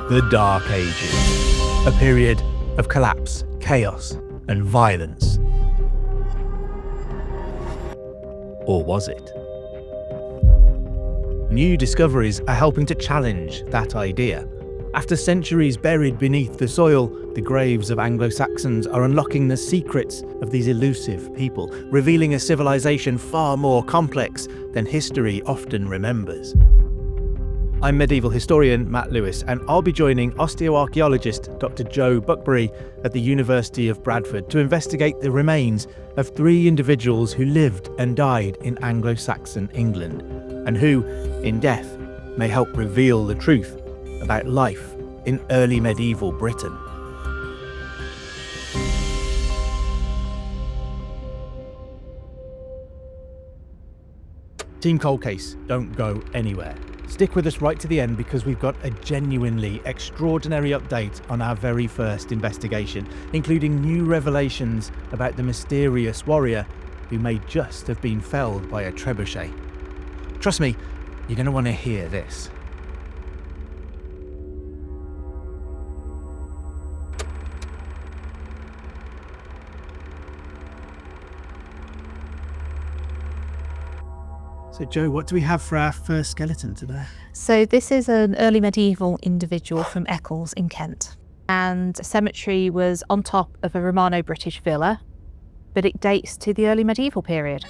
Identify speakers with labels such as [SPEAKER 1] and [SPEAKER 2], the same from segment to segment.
[SPEAKER 1] the Dark Ages, a period of collapse, chaos, and violence. Or was it? New discoveries are helping to challenge that idea. After centuries buried beneath the soil, the graves of Anglo-Saxons are unlocking the secrets of these elusive people, revealing a civilization far more complex than history often remembers. I'm medieval historian Matt Lewis, and I'll be joining osteoarchaeologist Dr. Joe Buckberry at the University of Bradford to investigate the remains of 3 individuals who lived and died in Anglo-Saxon England, and who, in death, may help reveal the truth about life in early medieval Britain. Team Cold Case, don't go anywhere. Stick with us right to the end because we've got a genuinely extraordinary update on our very first investigation, including new revelations about the mysterious warrior who may just have been felled by a trebuchet. Trust me, you're going to want to hear this. So Joe, what do we have for our first skeleton today?
[SPEAKER 2] So this is an early medieval individual from Eccles in Kent. And the cemetery was on top of a Romano-British villa, but it dates to the early medieval period.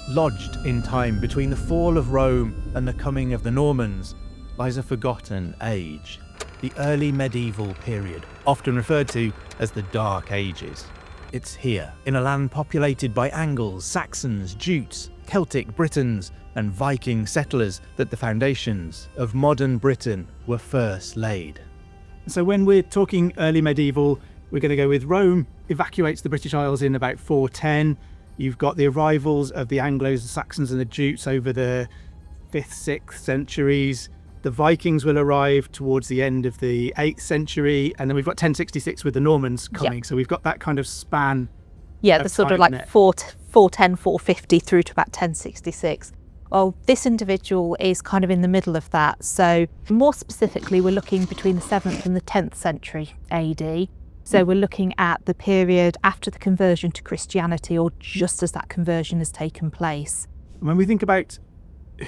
[SPEAKER 1] Lodged in time between the fall of Rome and the coming of the Normans lies a forgotten age, the early medieval period, often referred to as the Dark Ages. It's here, in a land populated by Angles, Saxons, Jutes, Celtic Britons, and Viking settlers, that the foundations of modern Britain were first laid.
[SPEAKER 3] So when we're talking early medieval, we're going to go with Rome evacuates the British Isles in about 410. You've got the arrivals of the Anglo-Saxons and the Jutes over the 5th, 6th centuries. The Vikings will arrive towards the end of the 8th century, and then we've got 1066 with the Normans coming. Yep. So we've got that kind of span.
[SPEAKER 2] Yeah, the sort of like 410, 450 through to about 1066. Well, this individual is kind of in the middle of that. So more specifically, we're looking between the 7th and the 10th century AD. So we're looking at the period after the conversion to Christianity, or just as that conversion has taken place.
[SPEAKER 3] When we think about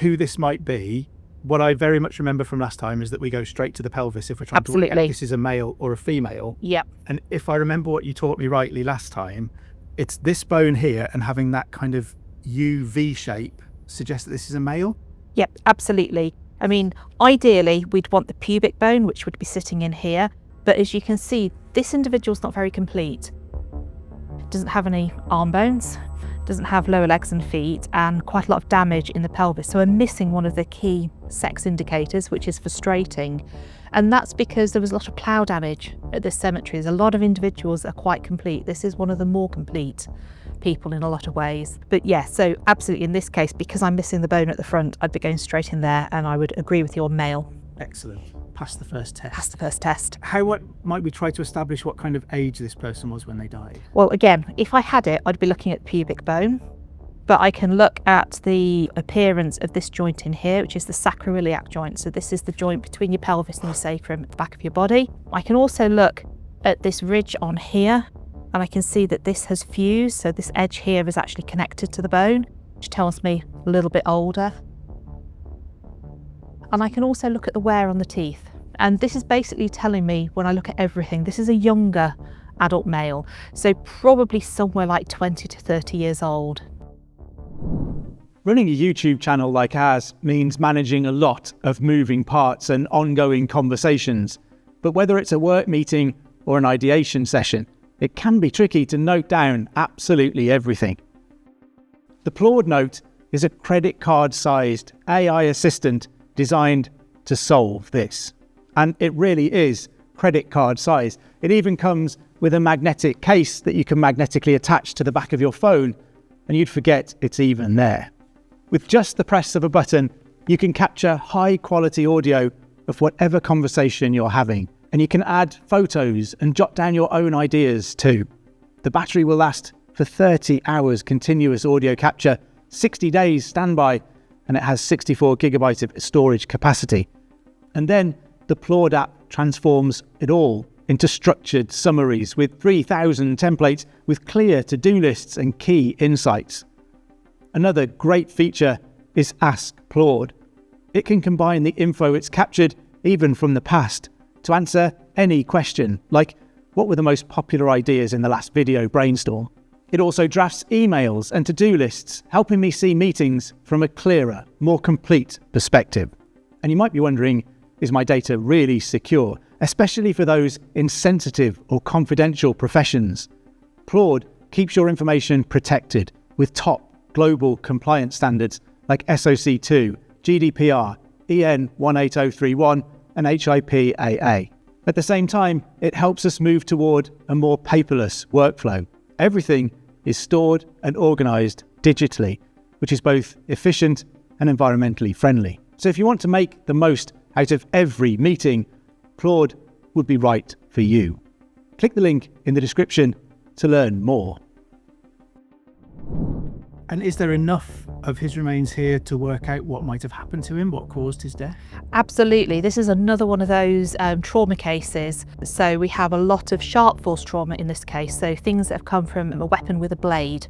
[SPEAKER 3] who this might be, what I very much remember from last time is that we go straight to the pelvis if we're trying to work out if this is a male or a female.
[SPEAKER 2] Yep.
[SPEAKER 3] And if I remember what you taught me rightly last time, it's this bone here and having that kind of UV shape suggests that this is a male?
[SPEAKER 2] Yep, absolutely. I mean, ideally, we'd want the pubic bone, which would be sitting in here. But as you can see, this individual's not very complete. Doesn't have any arm bones, doesn't have lower legs and feet, and quite a lot of damage in the pelvis. So we're missing one of the key sex indicators, which is frustrating. And that's because there was a lot of plough damage at this cemetery. There's a lot of individuals that are quite complete. This is one of the more complete people in a lot of ways. But yeah, so absolutely in this case, because I'm missing the bone at the front, I'd be going straight in there, and I would agree with your male.
[SPEAKER 3] Excellent. Pass the first test.
[SPEAKER 2] Pass the first test.
[SPEAKER 3] What might we try to establish what kind of age this person was when they died?
[SPEAKER 2] Well, again, if I had it, I'd be looking at pubic bone. But I can look at the appearance of this joint in here, which is the sacroiliac joint. So this is the joint between your pelvis and your sacrum at the back of your body. I can also look at this ridge on here, and I can see that this has fused. So this edge here is actually connected to the bone, which tells me a little bit older. And I can also look at the wear on the teeth. And this is basically telling me, when I look at everything, this is a younger adult male. So probably somewhere like 20 to 30 years old.
[SPEAKER 3] Running a YouTube channel like ours means managing a lot of moving parts and ongoing conversations. But whether it's a work meeting or an ideation session, it can be tricky to note down absolutely everything. The Plord Note is a credit card-sized AI assistant designed to solve this. And it really is credit card size. It even comes with a magnetic case that you can magnetically attach to the back of your phone, and you'd forget it's even there. With just the press of a button, you can capture high quality audio of whatever conversation you're having, and you can add photos and jot down your own ideas too. The battery will last for 30 hours continuous audio capture, 60 days standby, and it has 64 gigabytes of storage capacity. And then the Plord app transforms it all into structured summaries with 3,000 templates with clear to-do lists and key insights. Another great feature is Ask Claude. It can combine the info it's captured, even from the past, to answer any question, like what were the most popular ideas in the last video brainstorm? It also drafts emails and to-do lists, helping me see meetings from a clearer, more complete perspective. And you might be wondering, is my data really secure, especially for those in sensitive or confidential professions? Claude keeps your information protected with top global compliance standards like SOC 2, GDPR, EN 18031 and HIPAA. At the same time, it helps us move toward a more paperless workflow. Everything is stored and organised digitally, which is both efficient and environmentally friendly. So if you want to make the most out of every meeting, Claude would be right for you. Click the link in the description to learn more.
[SPEAKER 1] And is there enough of his remains here to work out what might have happened to him, what caused his death?
[SPEAKER 2] Absolutely. This is another one of those trauma cases. So we have a lot of sharp force trauma in this case. So things that have come from a weapon with a blade,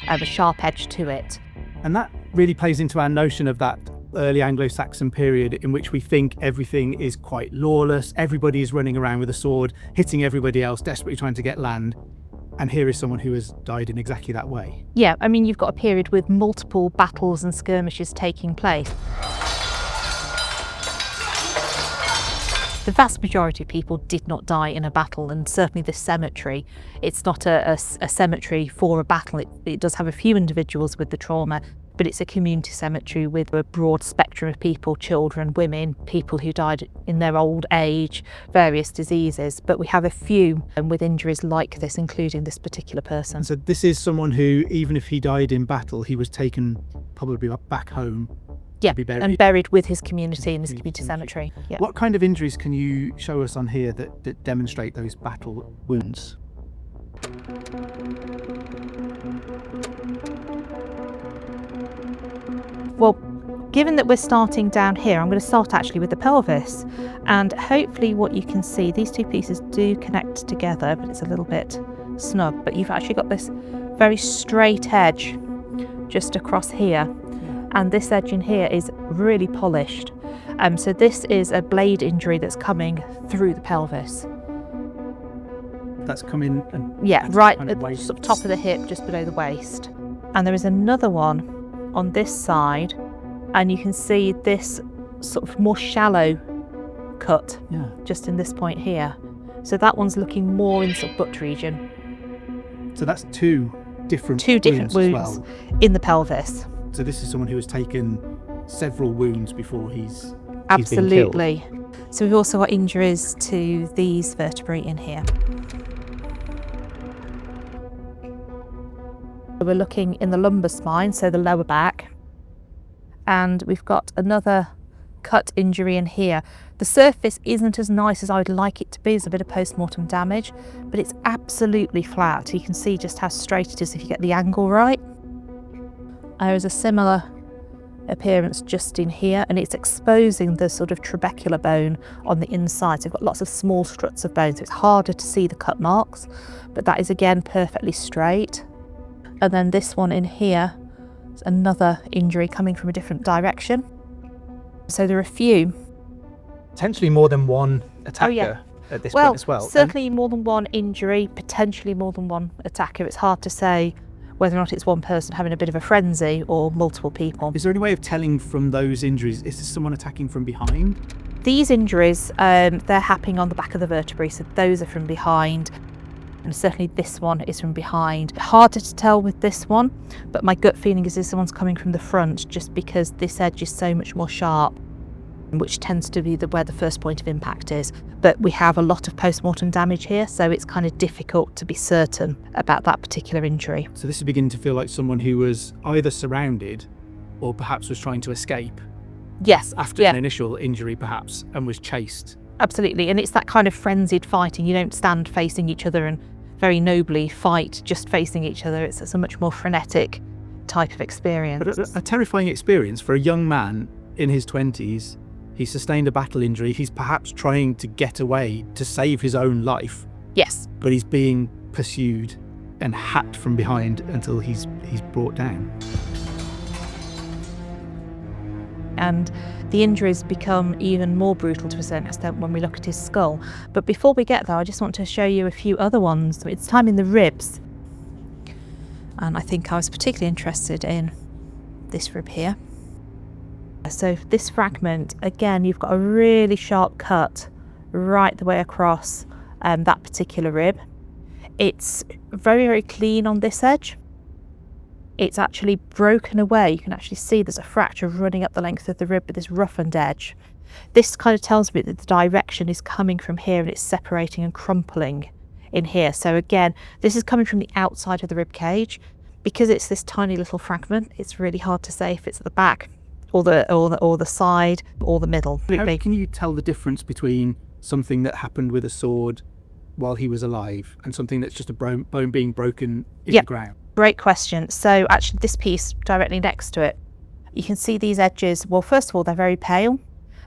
[SPEAKER 2] a sharp edge to it.
[SPEAKER 1] And that really plays into our notion of that early Anglo-Saxon period in which we think everything is quite lawless. Everybody is running around with a sword, hitting everybody else, desperately trying to get land. And here is someone who has died in exactly that way.
[SPEAKER 2] Yeah, I mean, you've got a period with multiple battles and skirmishes taking place. The vast majority of people did not die in a battle, and certainly this cemetery, it's not a cemetery for a battle. It does have a few individuals with the trauma, but it's a community cemetery with a broad spectrum of people, children, women, people who died in their old age, various diseases. But we have a few with injuries like this, including this particular person.
[SPEAKER 1] So this is someone who, even if he died in battle, he was taken probably back home.
[SPEAKER 2] Yeah,
[SPEAKER 1] buried.
[SPEAKER 2] and buried with his community in his community cemetery. Yeah.
[SPEAKER 1] What kind of injuries can you show us on here that demonstrate those battle wounds?
[SPEAKER 2] Well, given that we're starting down here, I'm going to start actually with the pelvis, and hopefully what you can see, these two pieces do connect together, but it's a little bit snug, but you've actually got this very straight edge just across here, and this edge in here is really polished. So this is a blade injury that's coming through the pelvis.
[SPEAKER 1] That's coming and
[SPEAKER 2] right
[SPEAKER 1] kind
[SPEAKER 2] at the sort of top of the hip, just below the waist. And there is another one on this side, and you can see this sort of more shallow cut just in this point here. So that one's looking more in sort of butt region.
[SPEAKER 1] So that's two different
[SPEAKER 2] wounds
[SPEAKER 1] as well.
[SPEAKER 2] In the pelvis.
[SPEAKER 1] So this is someone who has taken several wounds before he's
[SPEAKER 2] Absolutely.
[SPEAKER 1] been killed.
[SPEAKER 2] So we've also got injuries to these vertebrae in here. We're looking in the lumbar spine, so the lower back, and we've got another cut injury in here. The surface isn't as nice as I would like it to be. There's a bit of post-mortem damage, but it's absolutely flat. You can see just how straight it is if you get the angle right. There is a similar appearance just in here, and it's exposing the sort of trabecular bone on the inside. So we've got lots of small struts of bone, so it's harder to see the cut marks, but that is again perfectly straight. And then this one in here is another injury coming from a different direction. So there are a few.
[SPEAKER 1] Potentially more than one attacker at this point as well.
[SPEAKER 2] Certainly more than one injury, potentially more than one attacker. It's hard to say whether or not it's one person having a bit of a frenzy or multiple people.
[SPEAKER 1] Is there any way of telling from those injuries, is this someone attacking from behind?
[SPEAKER 2] These injuries, they're happening on the back of the vertebrae, so those are from behind. And certainly this one is from behind. Harder to tell with this one, but my gut feeling is this one's coming from the front, just because this edge is so much more sharp, which tends to be where the first point of impact is. But we have a lot of post-mortem damage here, so it's kind of difficult to be certain about that particular injury.
[SPEAKER 1] So this is beginning to feel like someone who was either surrounded or perhaps was trying to escape.
[SPEAKER 2] Yes.
[SPEAKER 1] After an initial injury perhaps, and was chased.
[SPEAKER 2] Absolutely, and it's that kind of frenzied fighting. You don't stand facing each other and very nobly fight just facing each other. It's a much more frenetic type of experience.
[SPEAKER 1] But a terrifying experience for a young man in his 20s He's sustained a battle injury. He's perhaps trying to get away to save his own life.
[SPEAKER 2] Yes.
[SPEAKER 1] But he's being pursued and hacked from behind until he's brought down.
[SPEAKER 2] And the injuries become even more brutal to a certain extent when we look at his skull. But before we get there, I just want to show you a few other ones. It's time in the ribs. And I think I was particularly interested in this rib here. So this fragment, again, you've got a really sharp cut right the way across that particular rib. It's very, very clean on this edge. It's actually broken away. You can actually see there's a fracture running up the length of the rib with this roughened edge. This kind of tells me that the direction is coming from here and it's separating and crumpling in here. So again, this is coming from the outside of the rib cage. Because it's this tiny little fragment, it's really hard to say if it's at the back or the side or the middle.
[SPEAKER 1] How can you tell the difference between something that happened with a sword while he was alive and something that's just a bone being broken in the ground?
[SPEAKER 2] Great question. So actually this piece directly next to it, you can see these edges. Well, first of all, they're very pale.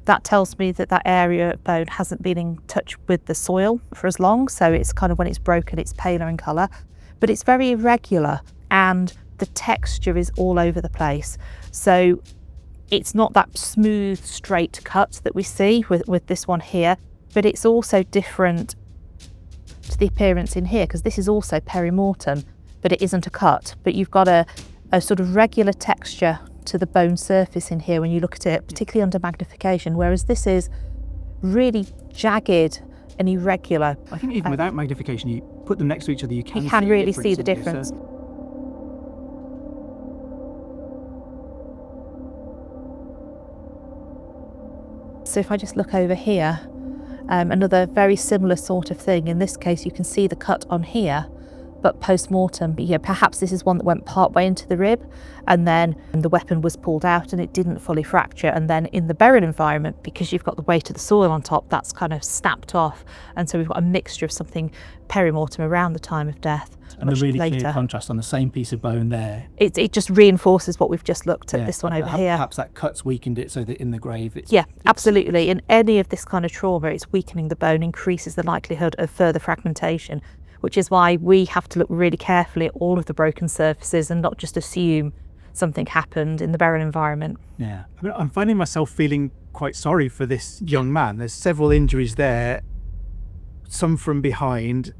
[SPEAKER 2] That tells me that that area of bone hasn't been in touch with the soil for as long. So it's kind of, when it's broken, it's paler in colour, but it's very irregular and the texture is all over the place. So it's not that smooth, straight cut that we see with this one here, but it's also different to the appearance in here because this is also perimortem, but it isn't a cut. But you've got a sort of regular texture to the bone surface in here when you look at it, particularly under magnification, whereas this is really jagged and irregular.
[SPEAKER 1] I think even without magnification, you put them next to each other, you can
[SPEAKER 2] really see the difference. So if I just look over here, another very similar sort of thing. In this case, you can see the cut on here, but post-mortem, perhaps this is one that went part way into the rib and then the weapon was pulled out and it didn't fully fracture. And then in the burial environment, because you've got the weight of the soil on top, that's kind of snapped off. And so we've got a mixture of something perimortem around the time of death.
[SPEAKER 1] And a really clear contrast on the same piece of bone there.
[SPEAKER 2] It just reinforces what we've just looked at, this one over here.
[SPEAKER 1] Perhaps that cut's weakened it so that in the grave it's...
[SPEAKER 2] Yeah, absolutely. In any of this kind of trauma, it's weakening the bone, increases the likelihood of further fragmentation, which is why we have to look really carefully at all of the broken surfaces and not just assume something happened in the burial environment.
[SPEAKER 1] Yeah. I mean, I'm finding myself feeling quite sorry for this young man. There's several injuries there, some from behind,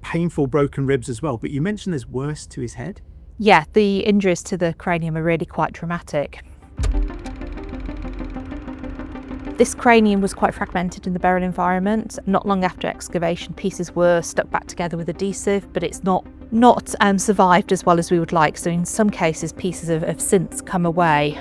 [SPEAKER 1] painful broken ribs as well, but you mentioned there's worse to his head?
[SPEAKER 2] Yeah, the injuries to the cranium are really quite dramatic. This cranium was quite fragmented in the burial environment. Not long after excavation, pieces were stuck back together with adhesive, but it's not survived as well as we would like. So in some cases, pieces have since come away.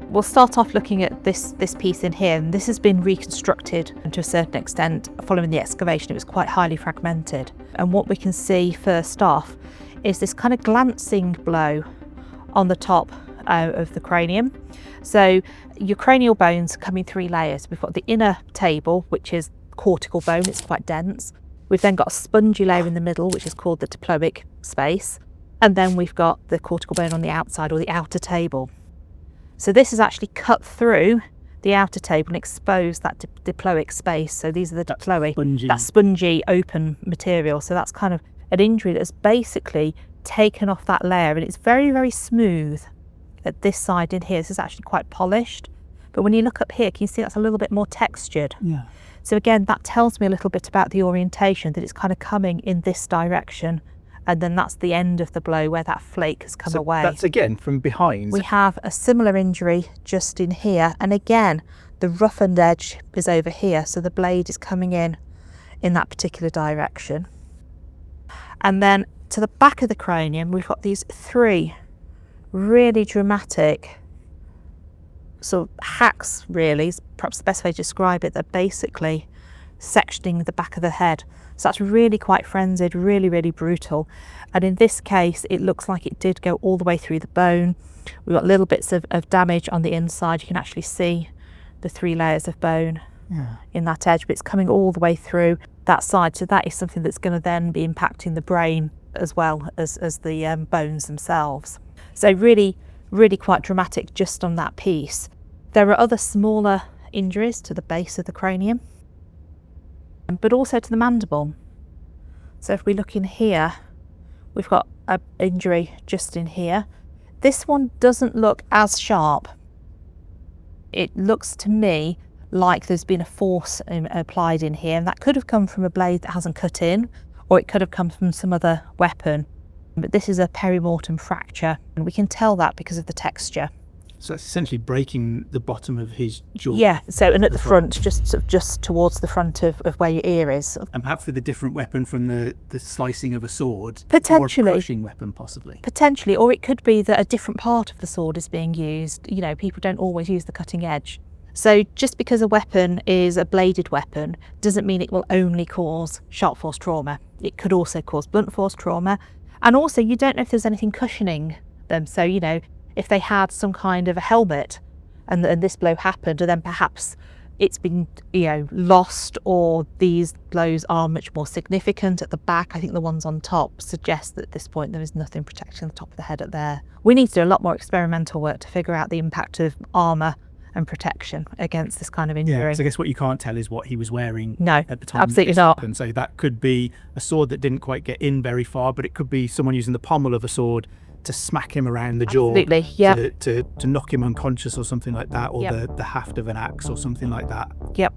[SPEAKER 2] We'll start off looking at this piece in here, and this has been reconstructed to a certain extent following the excavation. It was quite highly fragmented. And what we can see first off is this kind of glancing blow on the top of the cranium. So your cranial bones come in three layers. We've got the inner table, which is cortical bone, it's quite dense. We've then got a spongy layer in the middle, which is called the diploic space. And then we've got the cortical bone on the outside, or the outer table. So this is actually cut through the outer table and exposed that diploic space. So these are the diploic, that spongy open material. So that's kind of an injury that's basically taken off that layer, and it's very, very smooth at this side in here. This is actually quite polished. But when you look up here, can you see that's a little bit more textured?
[SPEAKER 1] Yeah.
[SPEAKER 2] So again, that tells me a little bit about the orientation, that it's kind of coming in this direction. And then that's the end of the blow where that flake has come away.
[SPEAKER 1] That's again from behind.
[SPEAKER 2] We have a similar injury just in here. And again, the roughened edge is over here. So the blade is coming in that particular direction. And then to the back of the cranium, we've got these three really dramatic sort of hacks, really, is perhaps the best way to describe it. They're basically sectioning the back of the head. So that's really quite frenzied, really, really brutal. And in this case, it looks like it did go all the way through the bone. We've got little bits of damage on the inside. You can actually see the three layers of bone in that edge, but it's coming all the way through. that side. So that is something that's going to then be impacting the brain as well as the bones themselves. So really, really quite dramatic just on that piece. There are other smaller injuries to the base of the cranium, but also to the mandible. So if we look in here, we've got an injury just in here. This one doesn't look as sharp. It looks to me like there's been a force applied in here, and that could have come from a blade that hasn't cut in, or it could have come from some other weapon. But this is a perimortem fracture, and we can tell that because of the texture.
[SPEAKER 1] So that's essentially breaking the bottom of his jaw.
[SPEAKER 2] Yeah, so and at the front, just towards the front of where your ear is.
[SPEAKER 1] And perhaps with a different weapon from the slicing of a sword.
[SPEAKER 2] Potentially.
[SPEAKER 1] Or a crushing weapon, possibly.
[SPEAKER 2] Potentially, or it could be that a different part of the sword is being used. You know, people don't always use the cutting edge. So just because a weapon is a bladed weapon doesn't mean it will only cause sharp force trauma. It could also cause blunt force trauma. And also, you don't know if there's anything cushioning them. So, you know, if they had some kind of a helmet and this blow happened, and then perhaps it's been, you know, lost, or these blows are much more significant at the back. I think the ones on top suggest that at this point there is nothing protecting the top of the head up there. We need to do a lot more experimental work to figure out the impact of armour and protection against this kind of injury.
[SPEAKER 1] Yeah, so I guess what you can't tell is what he was wearing at the time.
[SPEAKER 2] Absolutely not.
[SPEAKER 1] And so that could be a sword that didn't quite get in very far, but it could be someone using the pommel of a sword to smack him around the jaw.
[SPEAKER 2] Absolutely, yeah.
[SPEAKER 1] To knock him unconscious or something like that, or the haft of an axe or something like that.
[SPEAKER 2] Yep.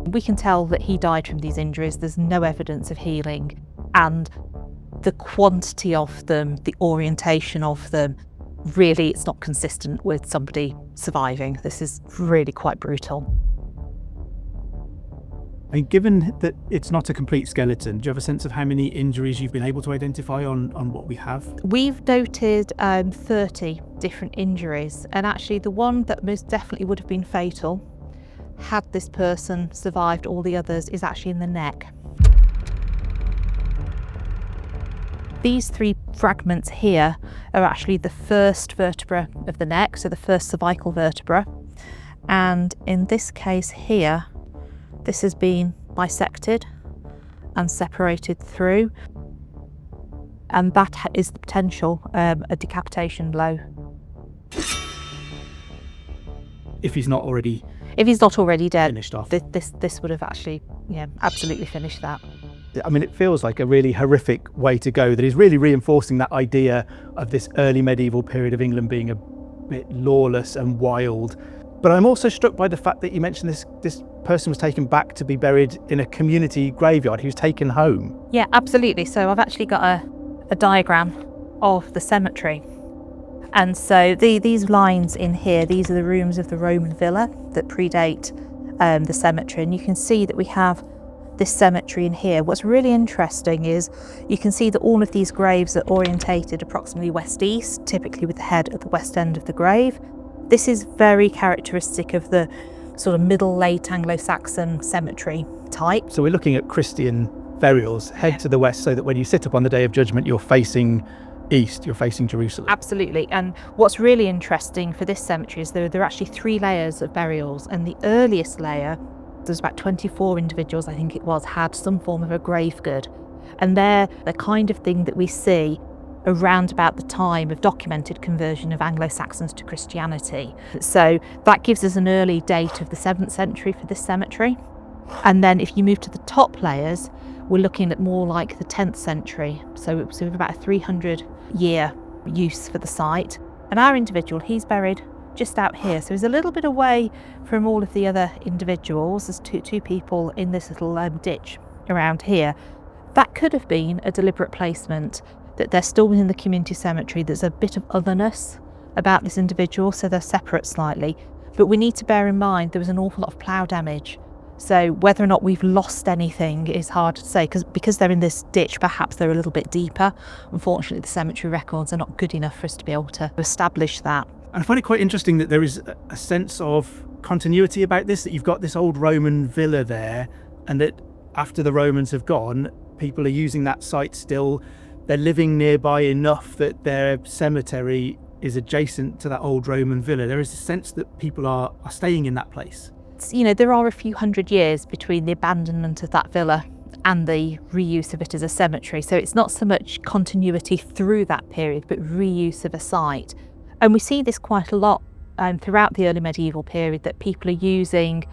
[SPEAKER 2] We can tell that he died from these injuries. There's no evidence of healing, and the quantity of them, the orientation of them, really it's not consistent with somebody surviving. This is really quite brutal.
[SPEAKER 1] I mean, given that it's not a complete skeleton, do you have a sense of how many injuries you've been able to identify on what we have?
[SPEAKER 2] We've noted 30 different injuries, and actually the one that most definitely would have been fatal had this person survived all the others is actually in the neck. These three fragments here are actually the first vertebra of the neck, so the first cervical vertebra. And in this case here, this has been bisected and separated through. And that is the potential, a decapitation blow.
[SPEAKER 1] If he's not already
[SPEAKER 2] dead,
[SPEAKER 1] finished off.
[SPEAKER 2] This would have actually, absolutely finished that.
[SPEAKER 1] I mean, it feels like a really horrific way to go, that is really reinforcing that idea of this early medieval period of England being a bit lawless and wild. But I'm also struck by the fact that you mentioned this person was taken back to be buried in a community graveyard. He was taken home.
[SPEAKER 2] Yeah, absolutely. So I've actually got a diagram of the cemetery. And so these lines in here, these are the rooms of the Roman villa that predate the cemetery. And you can see that we have this cemetery in here. What's really interesting is you can see that all of these graves are orientated approximately west-east, typically with the head at the west end of the grave. This is very characteristic of the sort of middle-late Anglo-Saxon cemetery type.
[SPEAKER 1] So we're looking at Christian burials, head to the west, so that when you sit up on the Day of Judgment, you're facing east, you're facing Jerusalem.
[SPEAKER 2] Absolutely. And what's really interesting for this cemetery is there are actually 3 layers of burials, and the earliest layer, there's about 24 individuals, I think it was, had some form of a grave good. And they're the kind of thing that we see around about the time of documented conversion of Anglo-Saxons to Christianity. So that gives us an early date of the 7th century for this cemetery. And then if you move to the top layers, we're looking at more like the 10th century. So we have about a 300-year use for the site. And our individual, he's buried just out here. So he's a little bit away from all of the other individuals. There's two people in this little ditch around here. That could have been a deliberate placement, that they're still within the community cemetery. There's a bit of otherness about this individual, so they're separate slightly. But we need to bear in mind there was an awful lot of plough damage. So whether or not we've lost anything is hard to say, because they're in this ditch, perhaps they're a little bit deeper. Unfortunately, the cemetery records are not good enough for us to be able to establish that.
[SPEAKER 1] And I find it quite interesting that there is a sense of continuity about this, that you've got this old Roman villa there, and that after the Romans have gone, people are using that site still. They're living nearby enough that their cemetery is adjacent to that old Roman villa. There is a sense that people are staying in that place.
[SPEAKER 2] it's, there are a few hundred years between the abandonment of that villa and the reuse of it as a cemetery. So it's not so much continuity through that period, but reuse of a site. And we see this quite a lot throughout the early medieval period, that people are using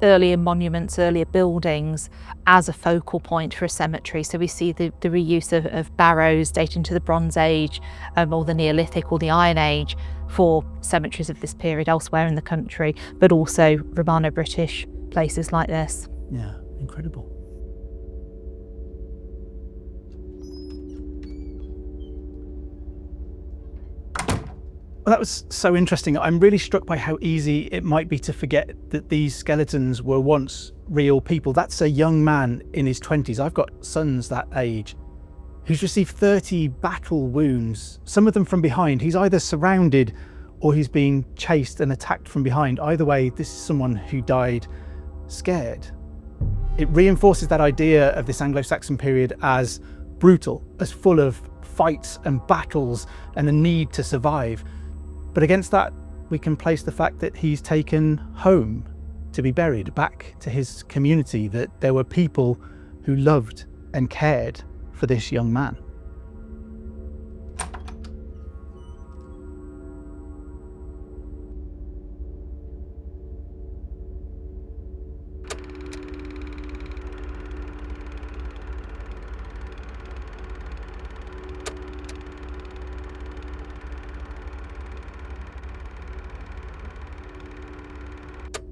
[SPEAKER 2] earlier monuments, earlier buildings as a focal point for a cemetery. So we see the reuse of barrows dating to the Bronze Age or the Neolithic or the Iron Age for cemeteries of this period elsewhere in the country, but also Romano-British places like this.
[SPEAKER 1] Yeah, incredible. Well, that was so interesting. I'm really struck by how easy it might be to forget that these skeletons were once real people. That's a young man in his 20s. I've got sons that age who's received 30 battle wounds, some of them from behind. He's either surrounded or he's being chased and attacked from behind. Either way, this is someone who died scared. It reinforces that idea of this Anglo-Saxon period as brutal, as full of fights and battles and a need to survive. But against that, we can place the fact that he's taken home to be buried, back to his community, that there were people who loved and cared for this young man.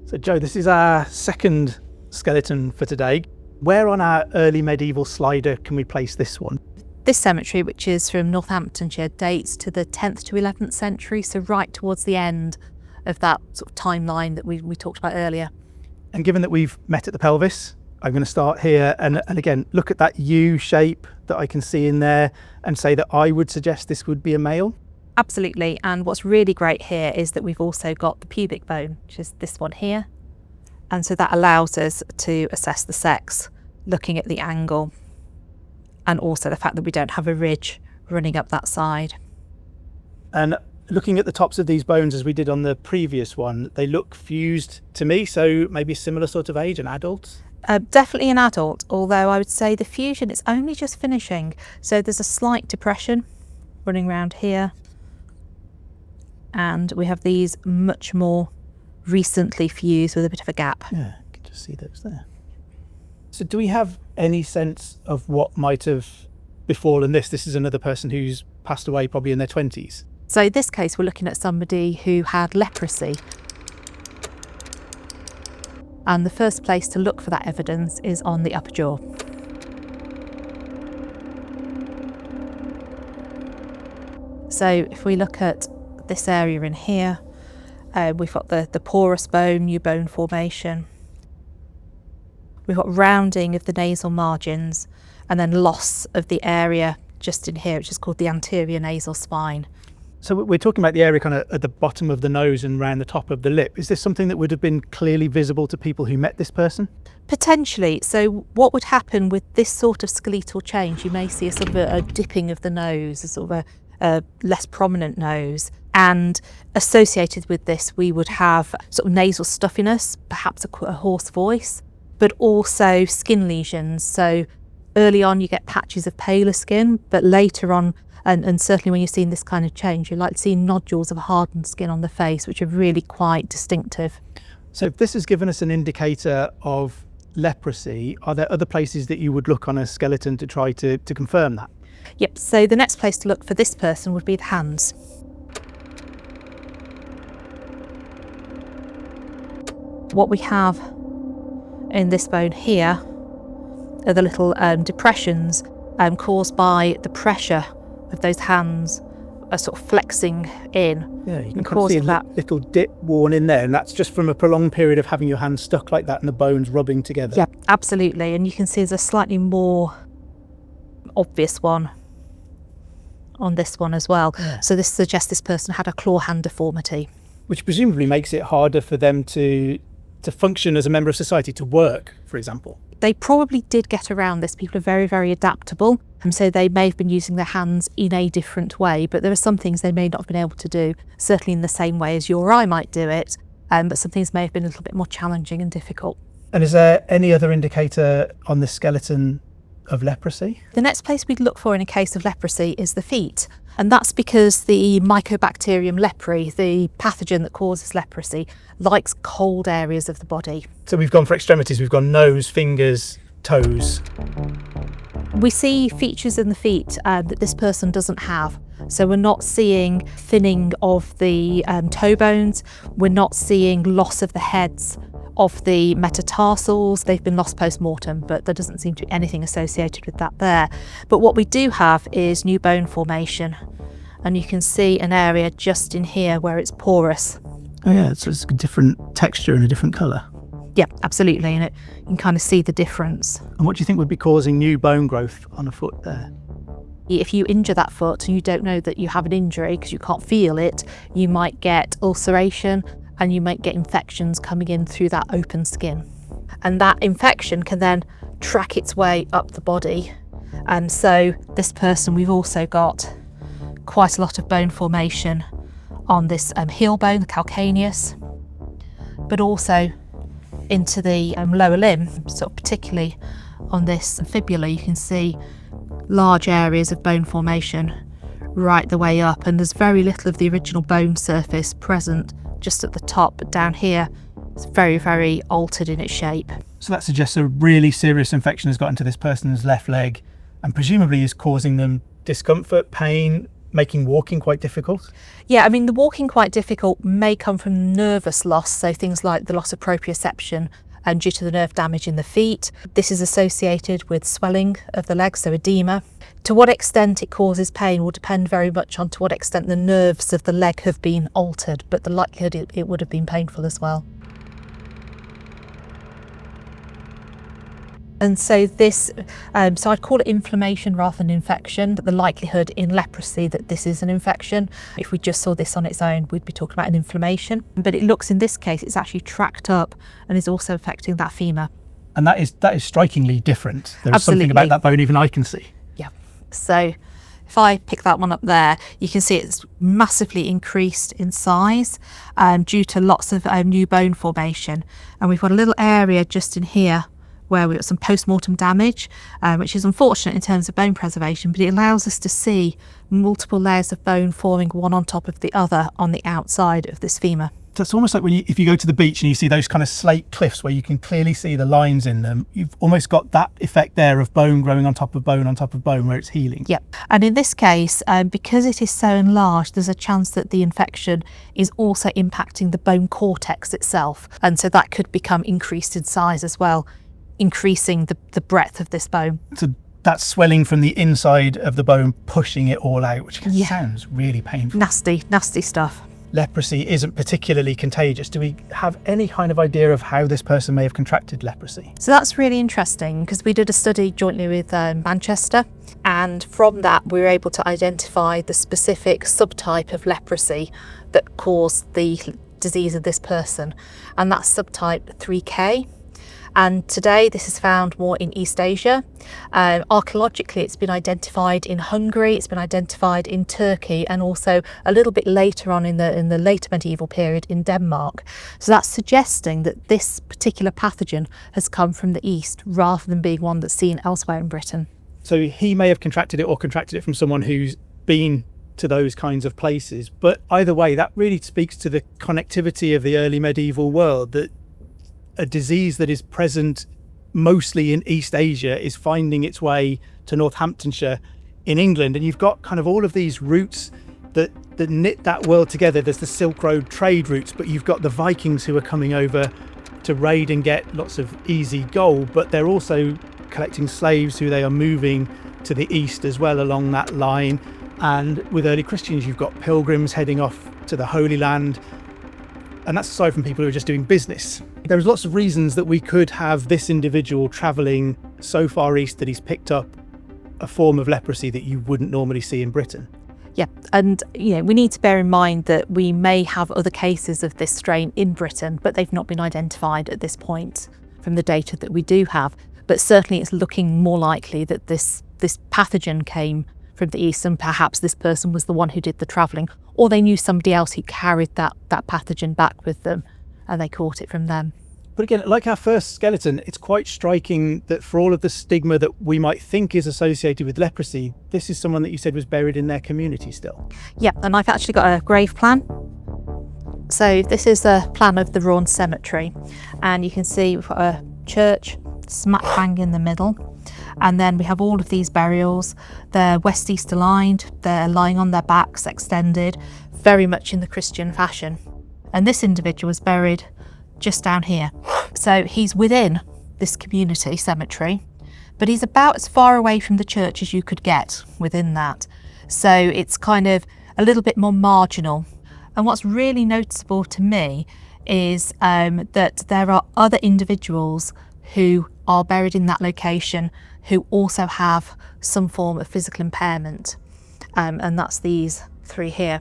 [SPEAKER 1] So Joe, this is our second skeleton for today. Where on our early medieval slider can we place this one?
[SPEAKER 2] This cemetery, which is from Northamptonshire, dates to the 10th to 11th century, so right towards the end of that sort of timeline that we talked about earlier.
[SPEAKER 1] And given that we've met at the pelvis, I'm going to start here and again look at that U shape that I can see in there and say that I would suggest this would be a male.
[SPEAKER 2] Absolutely, and what's really great here is that we've also got the pubic bone, which is this one here, and so that allows us to assess the sex, looking at the angle, and also the fact that we don't have a ridge running up that side.
[SPEAKER 1] And looking at the tops of these bones as we did on the previous one, they look fused to me, so maybe a similar sort of age, an adult?
[SPEAKER 2] Definitely an adult, although I would say the fusion is only just finishing, so there's a slight depression running around here. And we have these much more recently fused with a bit of a gap.
[SPEAKER 1] Yeah, you can just see those there. So do we have any sense of what might have befallen this? This is another person who's passed away probably in their 20s.
[SPEAKER 2] So in this case, we're looking at somebody who had leprosy. And the first place to look for that evidence is on the upper jaw. So if we look at this area in here, we've got the porous bone, new bone formation. We've got rounding of the nasal margins and then loss of the area just in here, which is called the anterior nasal spine.
[SPEAKER 1] So we're talking about the area kind of at the bottom of the nose and around the top of the lip. Is this something that would have been clearly visible to people who met this person?
[SPEAKER 2] Potentially. So what would happen with this sort of skeletal change, you may see a sort of a dipping of the nose, a sort of a less prominent nose. And associated with this, we would have sort of nasal stuffiness, perhaps a hoarse voice, but also skin lesions. So early on, you get patches of paler skin, but later on, and certainly when you're seeing this kind of change, you like to see nodules of hardened skin on the face, which are really quite distinctive.
[SPEAKER 1] So if this has given us an indicator of leprosy, are there other places that you would look on a skeleton to try to confirm that?
[SPEAKER 2] Yep, so the next place to look for this person would be the hands. What we have in this bone here are the little depressions caused by the pressure of those hands sort of flexing in.
[SPEAKER 1] Yeah, you can kind of see a little dip worn in there, and that's just from a prolonged period of having your hands stuck like that and the bones rubbing together.
[SPEAKER 2] Yeah, absolutely. And you can see there's a slightly more obvious one on this one as well. Yeah. So this suggests this person had a claw hand deformity.
[SPEAKER 1] Which presumably makes it harder for them to function as a member of society, to work, for example.
[SPEAKER 2] They probably did get around this. People are very, very adaptable. And so they may have been using their hands in a different way, but there are some things they may not have been able to do, certainly in the same way as you or I might do it. but some things may have been a little bit more challenging and difficult.
[SPEAKER 1] And is there any other indicator on the skeleton of leprosy?
[SPEAKER 2] The next place we'd look for in a case of leprosy is the feet. And that's because the Mycobacterium leprae, the pathogen that causes leprosy, likes cold areas of the body.
[SPEAKER 1] So we've gone for extremities, we've gone nose, fingers, toes.
[SPEAKER 2] We see features in the feet that this person doesn't have. So we're not seeing thinning of the toe bones, we're not seeing loss of the heads of the metatarsals. They've been lost post-mortem, but there doesn't seem to be anything associated with that there. But what we do have is new bone formation, and you can see an area just in here where it's porous.
[SPEAKER 1] Oh yeah, so it's a different texture and a different colour.
[SPEAKER 2] Yeah, absolutely, and you can kind of see the difference.
[SPEAKER 1] And what do you think would be causing new bone growth on a foot there?
[SPEAKER 2] If you injure that foot and you don't know that you have an injury because you can't feel it, you might get ulceration and you might get infections coming in through that open skin. And that infection can then track its way up the body. And so this person, we've also got quite a lot of bone formation on this heel bone, the calcaneus, but also into the lower limb, sort of particularly on this fibula. You can see large areas of bone formation right the way up, and there's very little of the original bone surface present just at the top, but down here it's very, very altered in its shape.
[SPEAKER 1] So that suggests a really serious infection has got into this person's left leg and presumably is causing them discomfort, pain, making walking quite difficult?
[SPEAKER 2] Yeah, I mean, the walking quite difficult may come from nervous loss, so things like the loss of proprioception and due to the nerve damage in the feet. This is associated with swelling of the legs, so edema. To what extent it causes pain will depend very much on to what extent the nerves of the leg have been altered, but the likelihood it would have been painful as well. And so this, so I'd call it inflammation rather than infection, but the likelihood in leprosy that this is an infection, if we just saw this on its own, we'd be talking about an inflammation. But it looks in this case, it's actually tracked up and is also affecting that femur.
[SPEAKER 1] And that is strikingly different. There is
[SPEAKER 2] Absolutely.
[SPEAKER 1] Something about that bone even I can see.
[SPEAKER 2] Yeah. So if I pick that one up there, you can see it's massively increased in size due to lots of new bone formation. And we've got a little area just in here where we've got some post-mortem damage, which is unfortunate in terms of bone preservation, but it allows us to see multiple layers of bone forming one on top of the other on the outside of this femur.
[SPEAKER 1] So it's almost like if you go to the beach and you see those kind of slate cliffs where you can clearly see the lines in them, you've almost got that effect there of bone growing on top of bone where it's healing.
[SPEAKER 2] Yep. And in this case, because it is so enlarged, there's a chance that the infection is also impacting the bone cortex itself. And so that could become increased in size as well, increasing the breadth of this bone.
[SPEAKER 1] So that's swelling from the inside of the bone, pushing it all out, which sounds really painful.
[SPEAKER 2] Nasty, nasty stuff.
[SPEAKER 1] Leprosy isn't particularly contagious. Do we have any kind of idea of how this person may have contracted leprosy?
[SPEAKER 2] So that's really interesting because we did a study jointly with Manchester, and from that we were able to identify the specific subtype of leprosy that caused the disease of this person, and that's subtype 3K. And today this is found more in East Asia. Archaeologically, it's been identified in Hungary, it's been identified in Turkey, and also a little bit later on in the later medieval period in Denmark. So that's suggesting that this particular pathogen has come from the East rather than being one that's seen elsewhere in Britain.
[SPEAKER 1] So he may have contracted it or contracted it from someone who's been to those kinds of places. But either way, that really speaks to the connectivity of the early medieval world, that a disease that is present mostly in East Asia is finding its way to Northamptonshire in England. And you've got kind of all of these routes that knit that world together. There's the Silk Road trade routes, but you've got the Vikings who are coming over to raid and get lots of easy gold, but they're also collecting slaves who they are moving to the east as well along that line. And with early Christians, you've got pilgrims heading off to the Holy Land. And that's aside from people who are just doing business. There's lots of reasons that we could have this individual travelling so far east that he's picked up a form of leprosy that you wouldn't normally see in Britain.
[SPEAKER 2] Yeah, and we need to bear in mind that we may have other cases of this strain in Britain, but they've not been identified at this point from the data that we do have. But certainly it's looking more likely that this pathogen came from the east, and perhaps this person was the one who did the travelling, or they knew somebody else who carried that pathogen back with them and they caught it from them.
[SPEAKER 1] But again, like our first skeleton, it's quite striking that for all of the stigma that we might think is associated with leprosy, this is someone that you said was buried in their community still.
[SPEAKER 2] Yeah, and I've actually got a grave plan. So this is a plan of the Raunds cemetery, and you can see we've got a church smack bang in the middle, and then we have all of these burials. They're west-east aligned, they're lying on their backs extended, very much in the Christian fashion. And this individual was buried just down here. So he's within this community cemetery, but he's about as far away from the church as you could get within that. So it's kind of a little bit more marginal. And what's really noticeable to me is that there are other individuals who are buried in that location who also have some form of physical impairment. And that's these three here.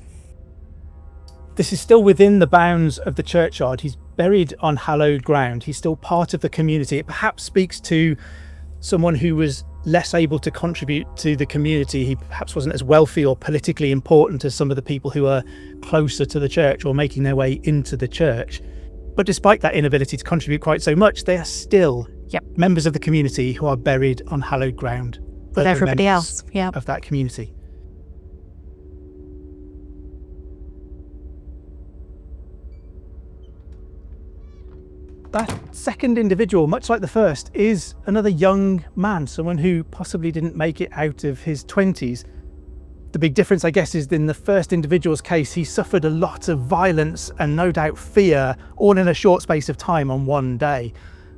[SPEAKER 1] This is still within the bounds of the churchyard. He's buried on hallowed ground. He's still part of the community. It perhaps speaks to someone who was less able to contribute to the community. He perhaps wasn't as wealthy or politically important as some of the people who are closer to the church or making their way into the church. But despite that inability to contribute quite so much, they are still members of the community who are buried on hallowed ground.
[SPEAKER 2] With everybody else,
[SPEAKER 1] of that community. That second individual, much like the first, is another young man, someone who possibly didn't make it out of his 20s. The big difference, I guess, is in the first individual's case, he suffered a lot of violence and no doubt fear, all in a short space of time on one day.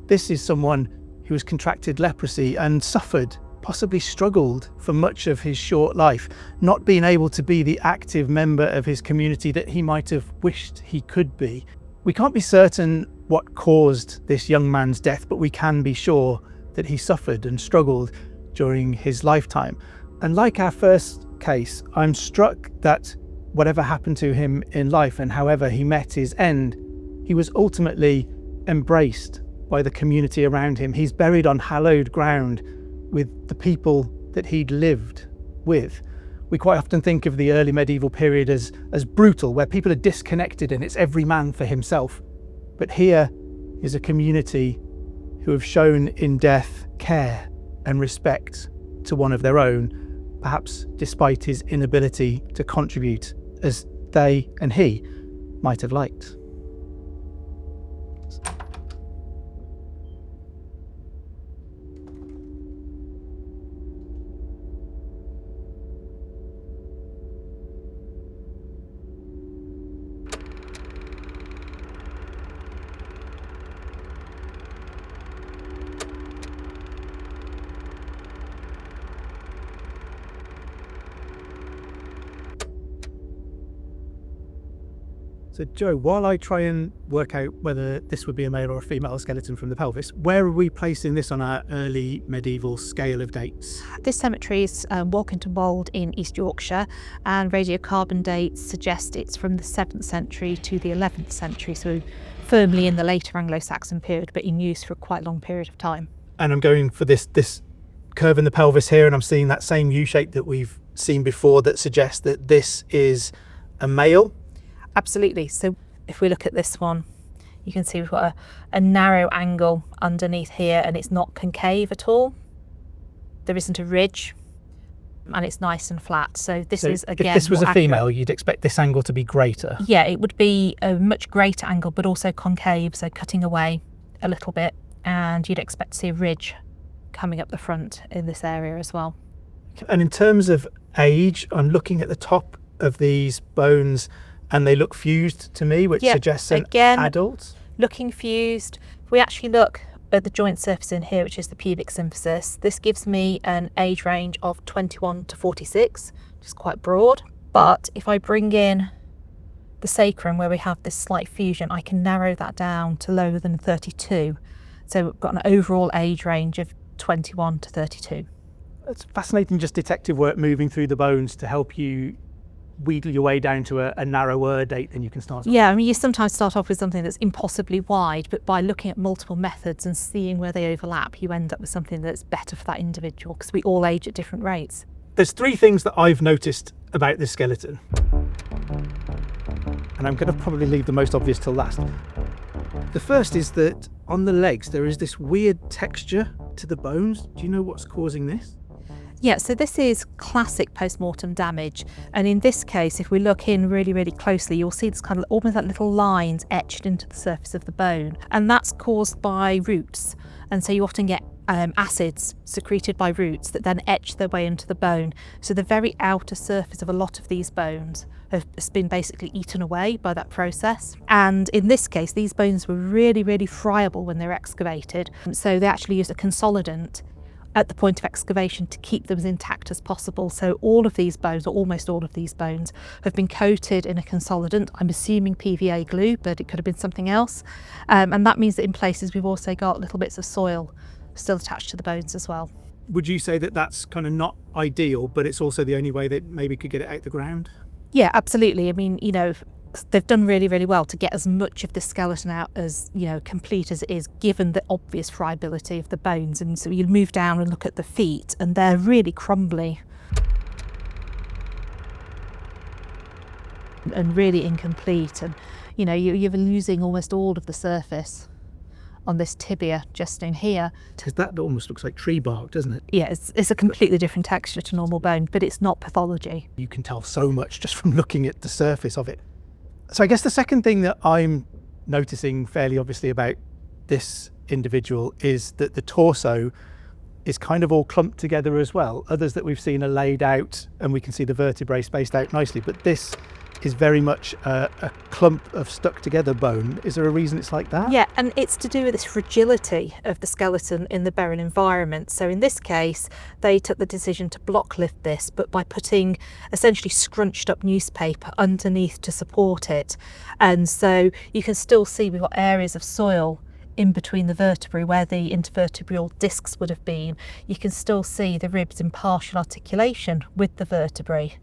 [SPEAKER 1] This is someone who has contracted leprosy and suffered, possibly struggled for much of his short life, not being able to be the active member of his community that he might have wished he could be. We can't be certain what caused this young man's death, but we can be sure that he suffered and struggled during his lifetime. And like our first case, I'm struck that whatever happened to him in life and however he met his end, he was ultimately embraced by the community around him. He's buried on hallowed ground with the people that he'd lived with. We quite often think of the early medieval period as brutal, where people are disconnected and it's every man for himself. But here is a community who have shown in death care and respect to one of their own, perhaps despite his inability to contribute as they and he might have liked. So Joe, while I try and work out whether this would be a male or a female skeleton from the pelvis, where are we placing this on our early medieval scale of dates?
[SPEAKER 2] This cemetery is Walkington Wold in East Yorkshire, and radiocarbon dates suggest it's from the 7th century to the 11th century, so firmly in the later Anglo-Saxon period, but in use for a quite long period of time.
[SPEAKER 1] And I'm going for this curve in the pelvis here, and I'm seeing that same U-shape that we've seen before that suggests that this is a male.
[SPEAKER 2] Absolutely. So if we look at this one, you can see we've got a narrow angle underneath here, and it's not concave at all. There isn't a ridge, and it's nice and flat. So this is, again,
[SPEAKER 1] if this was a female,
[SPEAKER 2] accurate.
[SPEAKER 1] you'd expect this angle to be greater.
[SPEAKER 2] Yeah, it would be a much greater angle, but also concave, so cutting away a little bit, and you'd expect to see a ridge coming up the front in this area as well.
[SPEAKER 1] And in terms of age, I'm looking at the top of these bones, and they look fused to me, which suggests an adult.
[SPEAKER 2] Looking fused. If we actually look at the joint surface in here, which is the pubic symphysis, this gives me an age range of 21 to 46, which is quite broad. But if I bring in the sacrum, where we have this slight fusion, I can narrow that down to lower than 32. So we've got an overall age range of 21 to 32.
[SPEAKER 1] It's fascinating, just detective work moving through the bones to help you wheedle your way down to a narrower date than you can start off.
[SPEAKER 2] Yeah, I mean, you sometimes start off with something that's impossibly wide, but by looking at multiple methods and seeing where they overlap, you end up with something that's better for that individual, because we all age at different rates.
[SPEAKER 1] There's three things that I've noticed about this skeleton, and I'm going to probably leave the most obvious till last. The first is that on the legs there is this weird texture to the bones. Do you know what's causing this?
[SPEAKER 2] Yeah, so this is classic post-mortem damage. And in this case, if we look in really, really closely, you'll see this kind of almost like little lines etched into the surface of the bone. And that's caused by roots. And so you often get acids secreted by roots that then etch their way into the bone. So the very outer surface of a lot of these bones has been basically eaten away by that process. And in this case, these bones were really, really friable when they were excavated. So they actually used a consolidant at the point of excavation to keep them as intact as possible. So all of these bones, or almost all of these bones, have been coated in a consolidant. I'm assuming PVA glue, but it could have been something else. And that means that in places we've also got little bits of soil still attached to the bones as well.
[SPEAKER 1] Would you say that that's kind of not ideal, but it's also the only way that maybe could get it out the ground?
[SPEAKER 2] Yeah, absolutely. I mean, they've done really, really well to get as much of the skeleton out as, complete as it is, given the obvious friability of the bones. And so you move down and look at the feet, and they're really crumbly and really incomplete. And, you're losing almost all of the surface on this tibia just in here.
[SPEAKER 1] That almost looks like tree bark, doesn't it?
[SPEAKER 2] Yeah, it's a completely different texture to normal bone, but it's not pathology.
[SPEAKER 1] You can tell so much just from looking at the surface of it. So I guess the second thing that I'm noticing fairly obviously about this individual is that the torso is kind of all clumped together as well. Others that we've seen are laid out and we can see the vertebrae spaced out nicely, but this is very much a clump of stuck together bone. Is there a reason it's like that?
[SPEAKER 2] Yeah, and it's to do with this fragility of the skeleton in the burial environment. So in this case, they took the decision to block lift this, but by putting essentially scrunched up newspaper underneath to support it. And so you can still see we've got areas of soil in between the vertebrae where the intervertebral discs would have been. You can still see the ribs in partial articulation with the vertebrae.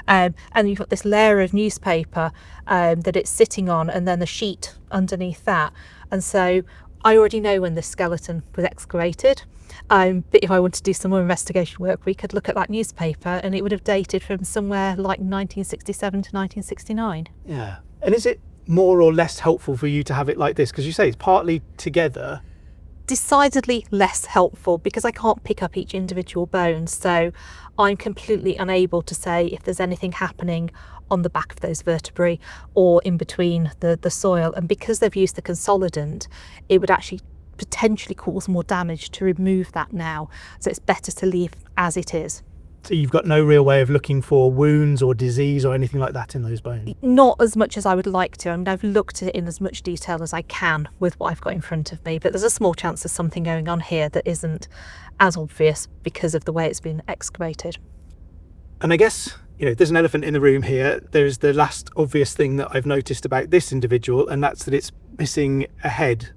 [SPEAKER 2] And you've got this layer of newspaper that it's sitting on, and then the sheet underneath that. And so I already know when the skeleton was excavated, but if I wanted to do some more investigation work, we could look at that newspaper and it would have dated from somewhere like 1967 to 1969.
[SPEAKER 1] Yeah. And is it more or less helpful for you to have it like this? Because you say it's partly together.
[SPEAKER 2] Decidedly less helpful, because I can't pick up each individual bone, so I'm completely unable to say if there's anything happening on the back of those vertebrae or in between the soil. And because they've used the consolidant, it would actually potentially cause more damage to remove that now, so it's better to leave as it is.
[SPEAKER 1] So you've got no real way of looking for wounds or disease or anything like that in those bones?
[SPEAKER 2] Not as much as I would like to. I mean, I've looked at it in as much detail as I can with what I've got in front of me, but there's a small chance there's something going on here that isn't as obvious because of the way it's been excavated.
[SPEAKER 1] And I guess, there's an elephant in the room here. There's the last obvious thing that I've noticed about this individual, and that's that it's missing a head.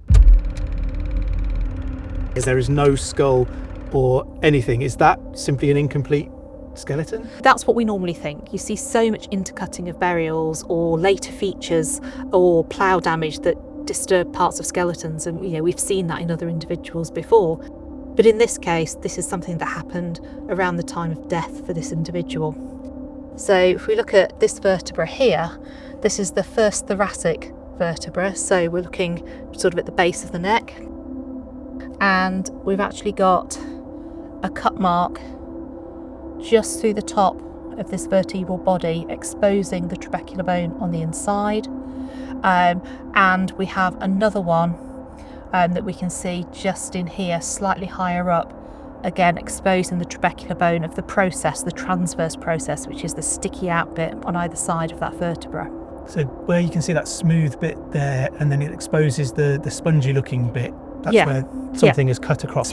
[SPEAKER 1] There is no skull or anything. Is that simply an incomplete skeleton?
[SPEAKER 2] That's what we normally think. You see so much intercutting of burials or later features or plough damage that disturb parts of skeletons, and we've seen that in other individuals before. But in this case, this is something that happened around the time of death for this individual. So if we look at this vertebra here, this is the first thoracic vertebra, so we're looking sort of at the base of the neck, and we've actually got a cut mark just through the top of this vertebral body, exposing the trabecular bone on the inside. And we have another one that we can see just in here, slightly higher up, again exposing the trabecular bone of the process, the transverse process, which is the sticky out bit on either side of that vertebra.
[SPEAKER 1] So where you can see that smooth bit there, and then it exposes the spongy looking bit, that's where something is cut across.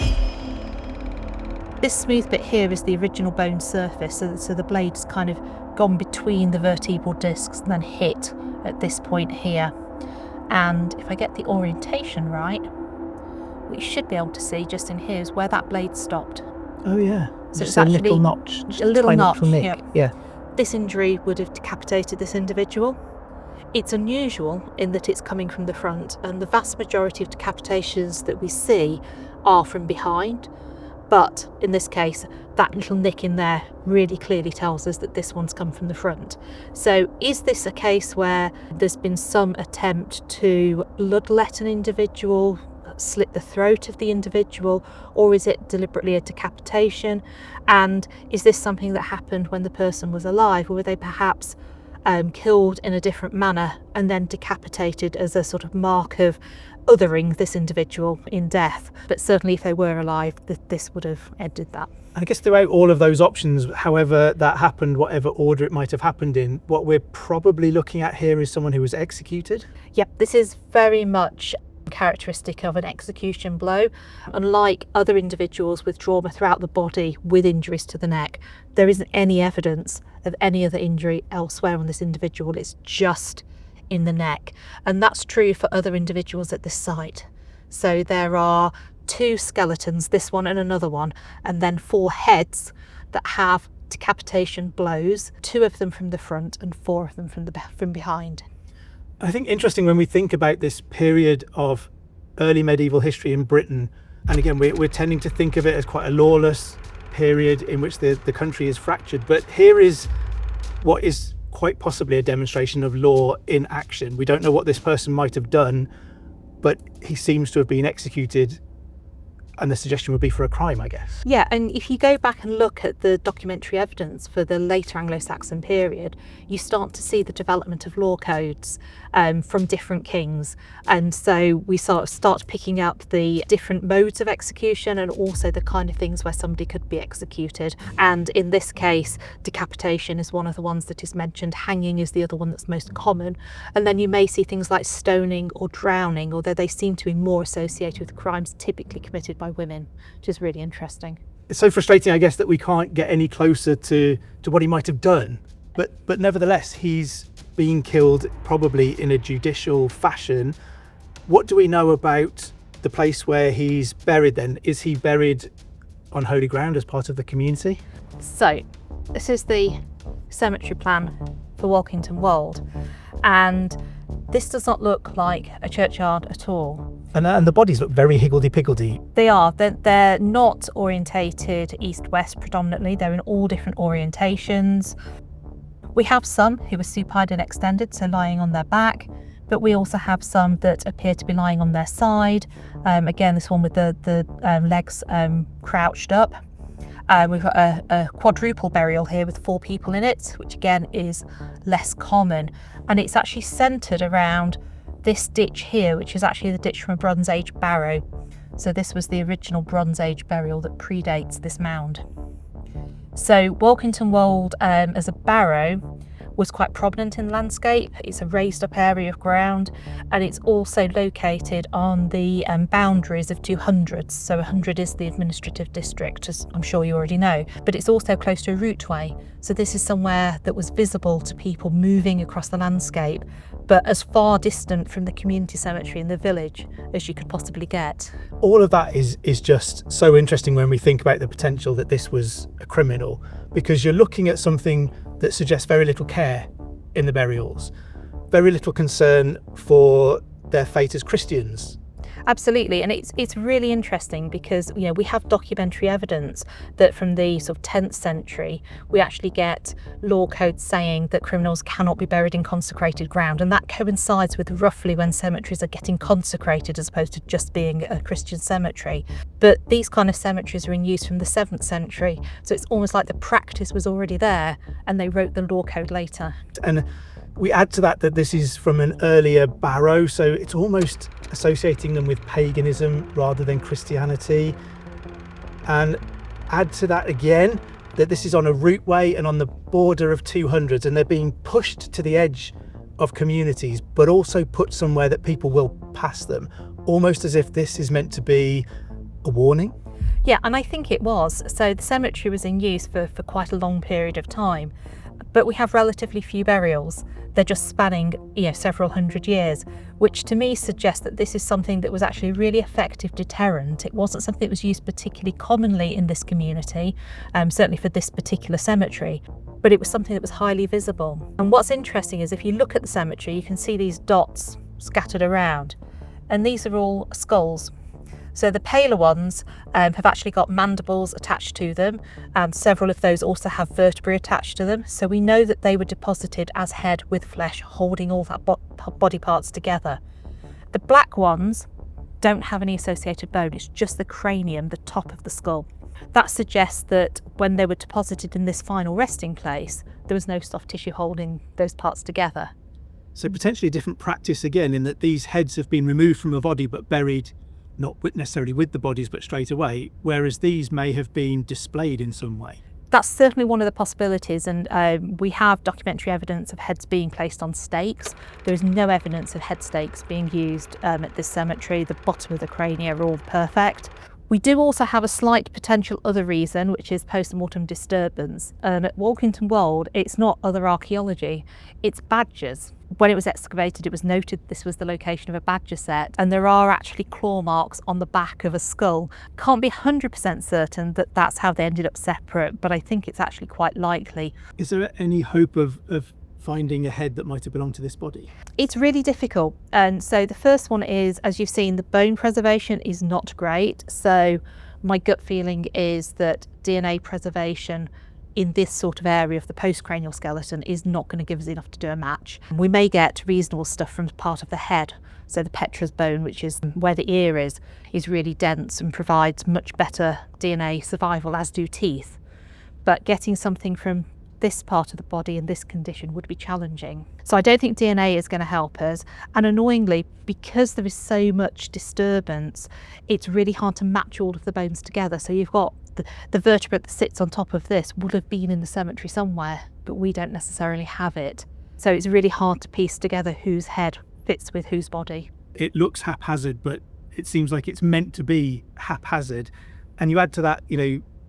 [SPEAKER 2] This smooth bit here is the original bone surface, so the blade's kind of gone between the vertebral discs and then hit at this point here. And if I get the orientation right, what you should be able to see just in here is where that blade stopped.
[SPEAKER 1] Oh yeah,
[SPEAKER 2] so
[SPEAKER 1] it's a little notch.
[SPEAKER 2] A little notch,
[SPEAKER 1] yeah.
[SPEAKER 2] This injury would have decapitated this individual. It's unusual in that it's coming from the front, and the vast majority of decapitations that we see are from behind. But in this case, that little nick in there really clearly tells us that this one's come from the front. So is this a case where there's been some attempt to bloodlet an individual, slit the throat of the individual, or is it deliberately a decapitation? And is this something that happened when the person was alive, or were they perhaps killed in a different manner and then decapitated as a sort of mark of othering this individual in death? But certainly if they were alive, this would have ended that.
[SPEAKER 1] I guess throughout all of those options, however that happened, whatever order it might have happened in, what we're probably looking at here is someone who was executed.
[SPEAKER 2] Yep, this is very much characteristic of an execution blow. Unlike other individuals with trauma throughout the body with injuries to the neck, there isn't any evidence of any other injury elsewhere on this individual. It's just in the neck, and that's true for other individuals at this site. So there are 2 skeletons, this one and another one, and then 4 heads that have decapitation blows, 2 of them from the front and 4 of them from behind.
[SPEAKER 1] I think interesting when we think about this period of early medieval history in Britain, and again we're tending to think of it as quite a lawless period in which the country is fractured, but here is what is quite possibly a demonstration of law in action. We don't know what this person might have done, but he seems to have been executed, and the suggestion would be for a crime, I guess.
[SPEAKER 2] Yeah, and if you go back and look at the documentary evidence for the later Anglo-Saxon period, you start to see the development of law codes from different kings. And so we start picking up the different modes of execution and also the kind of things where somebody could be executed. And in this case, decapitation is one of the ones that is mentioned. Hanging is the other one that's most common. And then you may see things like stoning or drowning, although they seem to be more associated with crimes typically committed by women, which is really interesting.
[SPEAKER 1] It's so frustrating, I guess, that we can't get any closer to what he might have done. But nevertheless, he's being killed probably in a judicial fashion. What do we know about the place where he's buried then? Is he buried on holy ground as part of the community?
[SPEAKER 2] So this is the cemetery plan for Walkington Wold, and this does not look like a churchyard at all.
[SPEAKER 1] And the bodies look very higgledy-piggledy.
[SPEAKER 2] They are. They're not orientated east-west predominantly. They're in all different orientations. We have some who are supine and extended, so lying on their back, but we also have some that appear to be lying on their side. Again, this one with the legs crouched up. We've got a quadruple burial here with 4 people in it, which again is less common. And it's actually centred around this ditch here, which is actually the ditch from a Bronze Age barrow. So this was the original Bronze Age burial that predates this mound. So Walkington Wold as a barrow was quite prominent in the landscape. It's a raised up area of ground, and it's also located on the boundaries of 2 hundreds. So 100 is the administrative district, as I'm sure you already know, but it's also close to a routeway. So this is somewhere that was visible to people moving across the landscape, but as far distant from the community cemetery in the village as you could possibly get.
[SPEAKER 1] All of that is just so interesting when we think about the potential that this was a criminal, because you're looking at something that suggests very little care in the burials, very little concern for their fate as Christians.
[SPEAKER 2] Absolutely, and it's really interesting because we have documentary evidence that from the sort of 10th century we actually get law codes saying that criminals cannot be buried in consecrated ground, and that coincides with roughly when cemeteries are getting consecrated as opposed to just being a Christian cemetery. But these kind of cemeteries are in use from the 7th century, so it's almost like the practice was already there and they wrote the law code later.
[SPEAKER 1] And we add to that this is from an earlier barrow, so it's almost associating them with paganism rather than Christianity. And add to that again that this is on a routeway and on the border of 200s, and they're being pushed to the edge of communities, but also put somewhere that people will pass them, almost as if this is meant to be a warning.
[SPEAKER 2] Yeah, and I think it was. So the cemetery was in use for quite a long period of time, but we have relatively few burials. They're just spanning several hundred years, which to me suggests that this is something that was actually a really effective deterrent. It wasn't something that was used particularly commonly in this community, certainly for this particular cemetery, but it was something that was highly visible. And what's interesting is if you look at the cemetery, you can see these dots scattered around, and these are all skulls. So the paler ones have actually got mandibles attached to them, and several of those also have vertebrae attached to them. So we know that they were deposited as head with flesh, holding all that body parts together. The black ones don't have any associated bone, it's just the cranium, the top of the skull. That suggests that when they were deposited in this final resting place, there was no soft tissue holding those parts together.
[SPEAKER 1] So potentially a different practice again, in that these heads have been removed from a body but buried not necessarily with the bodies but straight away, whereas these may have been displayed in some way.
[SPEAKER 2] That's certainly one of the possibilities, and we have documentary evidence of heads being placed on stakes. There is no evidence of head stakes being used at this cemetery. The bottom of the crania are all perfect. We do also have a slight potential other reason, which is post-mortem disturbance. At Walkington Wold, it's not other archaeology, it's badgers. When it was excavated, it was noted this was the location of a badger set, and there are actually claw marks on the back of a skull. Can't be 100% certain that that's how they ended up separate, but I think it's actually quite likely.
[SPEAKER 1] Is there any hope of finding a head that might have belonged to this body?
[SPEAKER 2] It's really difficult. And so the first one is, as you've seen, the bone preservation is not great. So my gut feeling is that DNA preservation in this sort of area of the postcranial skeleton is not going to give us enough to do a match. We may get reasonable stuff from part of the head. So the petrous bone, which is where the ear is really dense and provides much better DNA survival, as do teeth. But getting something from this part of the body in this condition would be challenging. So I don't think DNA is going to help us. And annoyingly, because there is so much disturbance, it's really hard to match all of the bones together. So you've got the vertebrate that sits on top of this would have been in the cemetery somewhere, but we don't necessarily have it. So it's really hard to piece together whose head fits with whose body.
[SPEAKER 1] It looks haphazard, but it seems like it's meant to be haphazard. And you add to that,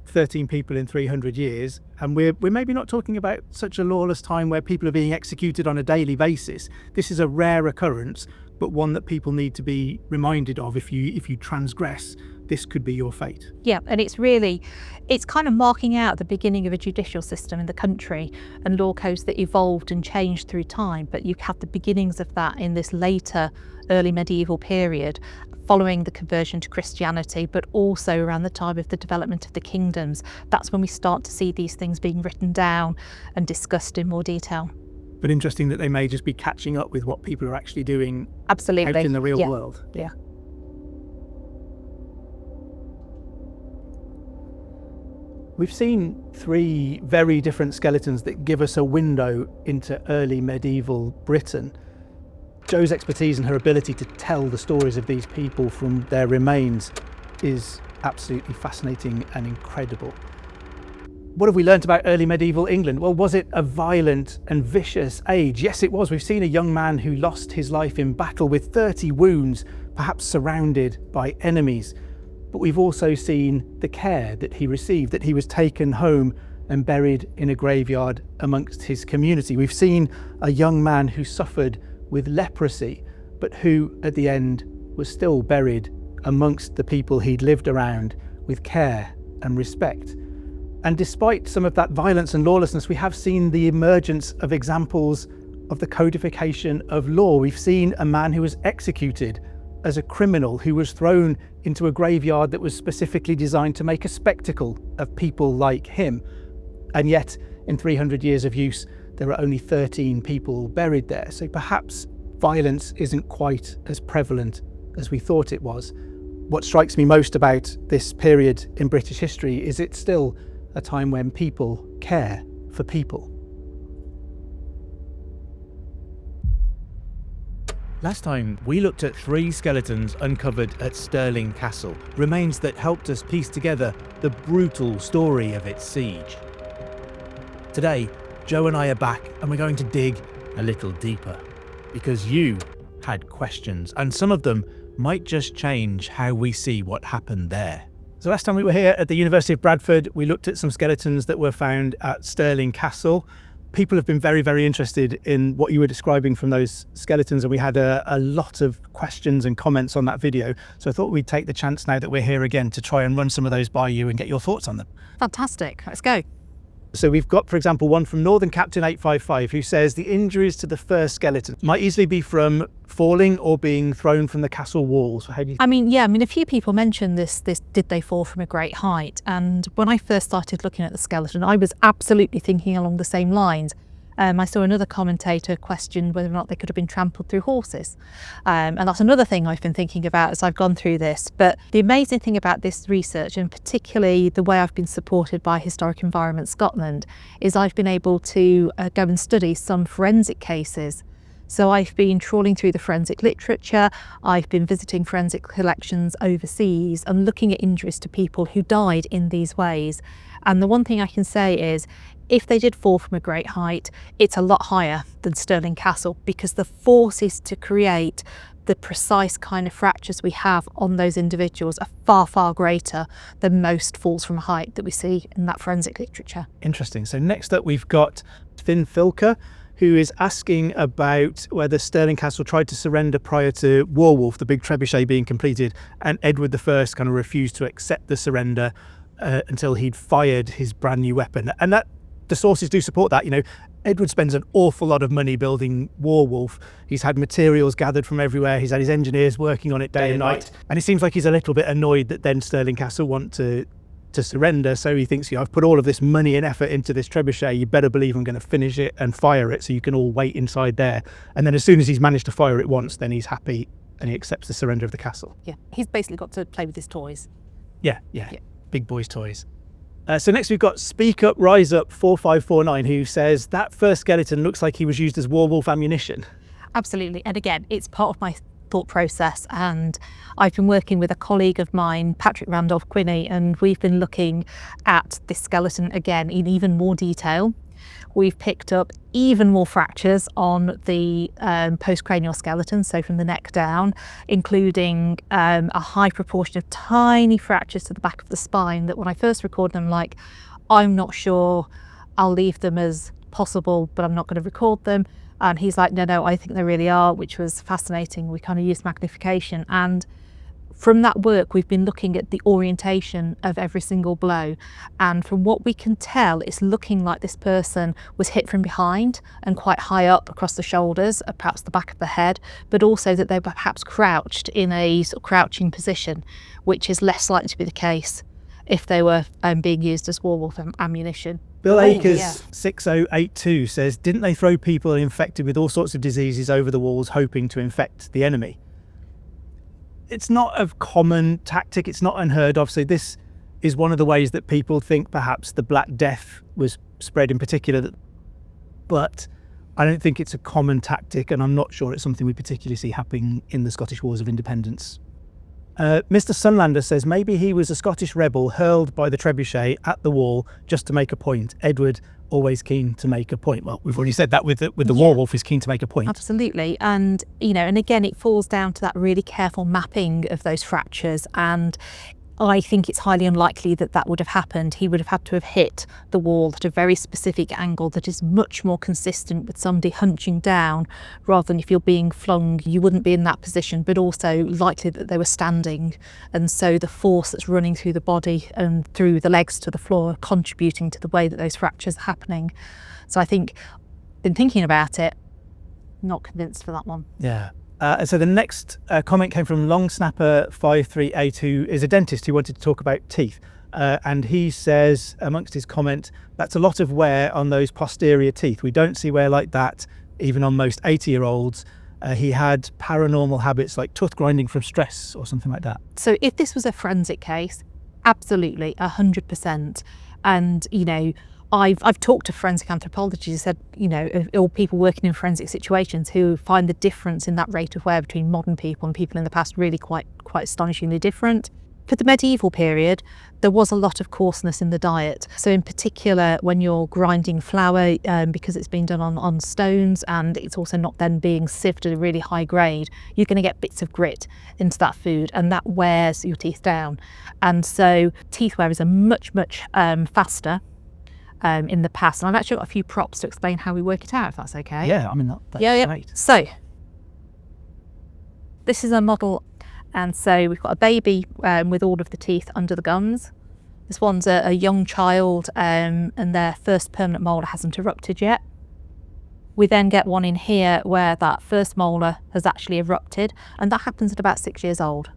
[SPEAKER 1] 13 people in 300 years, and we're maybe not talking about such a lawless time where people are being executed on a daily basis. This is a rare occurrence, but one that people need to be reminded of. If you transgress, this could be your fate.
[SPEAKER 2] Yeah, and it's kind of marking out the beginning of a judicial system in the country and law codes that evolved and changed through time, but you have the beginnings of that in this later early medieval period, following the conversion to Christianity, but also around the time of the development of the kingdoms. That's when we start to see these things being written down and discussed in more detail.
[SPEAKER 1] But interesting that they may just be catching up with what people are actually doing.
[SPEAKER 2] Absolutely.
[SPEAKER 1] Out in the real world.
[SPEAKER 2] Yeah.
[SPEAKER 1] We've seen 3 very different skeletons that give us a window into early medieval Britain. Jo's expertise and her ability to tell the stories of these people from their remains is absolutely fascinating and incredible. What have we learnt about early medieval England? Well, was it a violent and vicious age? Yes, it was. We've seen a young man who lost his life in battle with 30 wounds, perhaps surrounded by enemies. But we've also seen the care that he received, that he was taken home and buried in a graveyard amongst his community. We've seen a young man who suffered with leprosy, but who at the end was still buried amongst the people he'd lived around with care and respect. And despite some of that violence and lawlessness, we have seen the emergence of examples of the codification of law. We've seen a man who was executed as a criminal, who was thrown into a graveyard that was specifically designed to make a spectacle of people like him. And yet, in 300 years of use, there are only 13 people buried there. So perhaps violence isn't quite as prevalent as we thought it was. What strikes me most about this period in British history is it's still a time when people care for people. Last time, we looked at 3 skeletons uncovered at Stirling Castle, remains that helped us piece together the brutal story of its siege. Today, Jo and I are back, and we're going to dig a little deeper, because you had questions, and some of them might just change how we see what happened there. So last time we were here at the University of Bradford, we looked at some skeletons that were found at Stirling Castle. People have been very, very interested in what you were describing from those skeletons, and we had a lot of questions and comments on that video. So I thought we'd take the chance now that we're here again to try and run some of those by you and get your thoughts on them.
[SPEAKER 2] Fantastic. Let's go.
[SPEAKER 1] So we've got, for example, one from Northern Captain 855 who says the injuries to the first skeleton might easily be from falling or being thrown from the castle walls. How do you
[SPEAKER 2] a few people mentioned this did they fall from a great height? And when I first started looking at the skeleton, I was absolutely thinking along the same lines. I saw another commentator question whether or not they could have been trampled through horses. And that's another thing I've been thinking about as I've gone through this. But the amazing thing about this research, and particularly the way I've been supported by Historic Environment Scotland, is I've been able to go and study some forensic cases. So I've been trawling through the forensic literature, I've been visiting forensic collections overseas and looking at injuries to people who died in these ways. And the one thing I can say is, if they did fall from a great height, it's a lot higher than Stirling Castle, because the forces to create the precise kind of fractures we have on those individuals are far, far greater than most falls from height that we see in that forensic literature.
[SPEAKER 1] Interesting. So next up we've got Finn Filker, who is asking about whether Stirling Castle tried to surrender prior to Warwolf, the big trebuchet being completed, and Edward I kind of refused to accept the surrender until he'd fired his brand new weapon. And that the sources do support that. Edward spends an awful lot of money building Warwolf. He's had materials gathered from everywhere. He's had his engineers working on it day and night. And it seems like he's a little bit annoyed that then Stirling Castle want to surrender. So he thinks, I've put all of this money and effort into this trebuchet. You better believe I'm going to finish it and fire it so you can all wait inside there. And then as soon as he's managed to fire it once, then he's happy and he accepts the surrender of the castle.
[SPEAKER 2] Yeah, he's basically got to play with his toys.
[SPEAKER 1] Yeah. Big boys' toys. So next we've got Speak Up, Rise Up 4549, who says that first skeleton looks like he was used as Warwolf ammunition.
[SPEAKER 2] Absolutely. And again, it's part of my thought process. And I've been working with a colleague of mine, Patrick Randolph-Quinney, and we've been looking at this skeleton again in even more detail. We've picked up even more fractures on the postcranial skeleton, so from the neck down, including a high proportion of tiny fractures to the back of the spine that when I first recorded them, I'm not sure, I'll leave them as possible, but I'm not going to record them. And he's like, no, I think they really are, which was fascinating. We kind of used magnification. And from that work, we've been looking at the orientation of every single blow. And from what we can tell, it's looking like this person was hit from behind and quite high up across the shoulders, perhaps the back of the head, but also that they were perhaps crouched in a sort of crouching position, which is less likely to be the case if they were being used as Warwolf ammunition.
[SPEAKER 1] Bill Akers 6082 says, didn't they throw people infected with all sorts of diseases over the walls hoping to infect the enemy? It's not a common tactic, it's not unheard of. So this is one of the ways that people think perhaps the Black Death was spread in particular, but I don't think it's a common tactic, and I'm not sure it's something we particularly see happening in the Scottish Wars of Independence. Mr. Sunlander says maybe he was a Scottish rebel hurled by the trebuchet at the wall just to make a point. Edward, always keen to make a point. Well, we've already said that with the Warwolf is keen to make a point.
[SPEAKER 2] Absolutely. And, and again, it falls down to that really careful mapping of those fractures. And I think it's highly unlikely that that would have happened. He would have had to have hit the wall at a very specific angle that is much more consistent with somebody hunching down, rather than if you're being flung, you wouldn't be in that position, but also likely that they were standing. And so the force that's running through the body and through the legs to the floor contributing to the way that those fractures are happening. So I think, been thinking about it, not convinced for that one.
[SPEAKER 1] Yeah. So the next comment came from Longsnapper5382, who is a dentist who wanted to talk about teeth. And he says, amongst his comment, that's a lot of wear on those posterior teeth. We don't see wear like that, even on most 80-year-olds. He had paranormal habits like tooth grinding from stress or something like that.
[SPEAKER 2] So if this was a forensic case, absolutely, 100%. And, I've talked to forensic anthropologists who said, or people working in forensic situations who find the difference in that rate of wear between modern people and people in the past really quite astonishingly different. For the medieval period, there was a lot of coarseness in the diet. So in particular, when you're grinding flour, because it's been done on stones and it's also not then being sieved at a really high grade, you're going to get bits of grit into that food and that wears your teeth down. And so teeth wear is a much faster in the past. And I've actually got a few props to explain how we work it out, if that's okay.
[SPEAKER 1] Yeah, I mean, that's great.
[SPEAKER 2] So, this is a model, and so we've got a baby with all of the teeth under the gums. This one's a young child, and their first permanent molar hasn't erupted yet. We then get one in here where that first molar has actually erupted, and that happens at about 6 years old.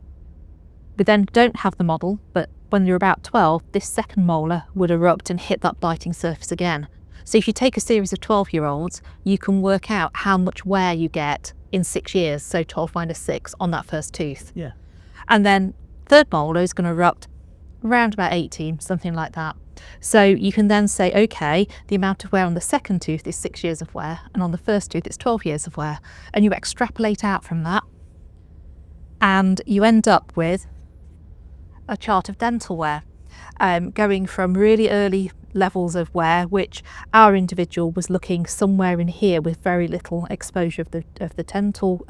[SPEAKER 2] We then don't have the model, but when you're about 12, this second molar would erupt and hit that biting surface again. So if you take a series of 12-year-olds, you can work out how much wear you get in 6 years, so 12 minus 6 on that first tooth.
[SPEAKER 1] Yeah.
[SPEAKER 2] And then third molar is going to erupt around about 18, something like that. So you can then say, okay, the amount of wear on the second tooth is 6 years of wear, and on the first tooth it's 12 years of wear. And you extrapolate out from that, and you end up with a chart of dental wear, going from really early levels of wear, which our individual was looking somewhere in here with very little exposure of the dental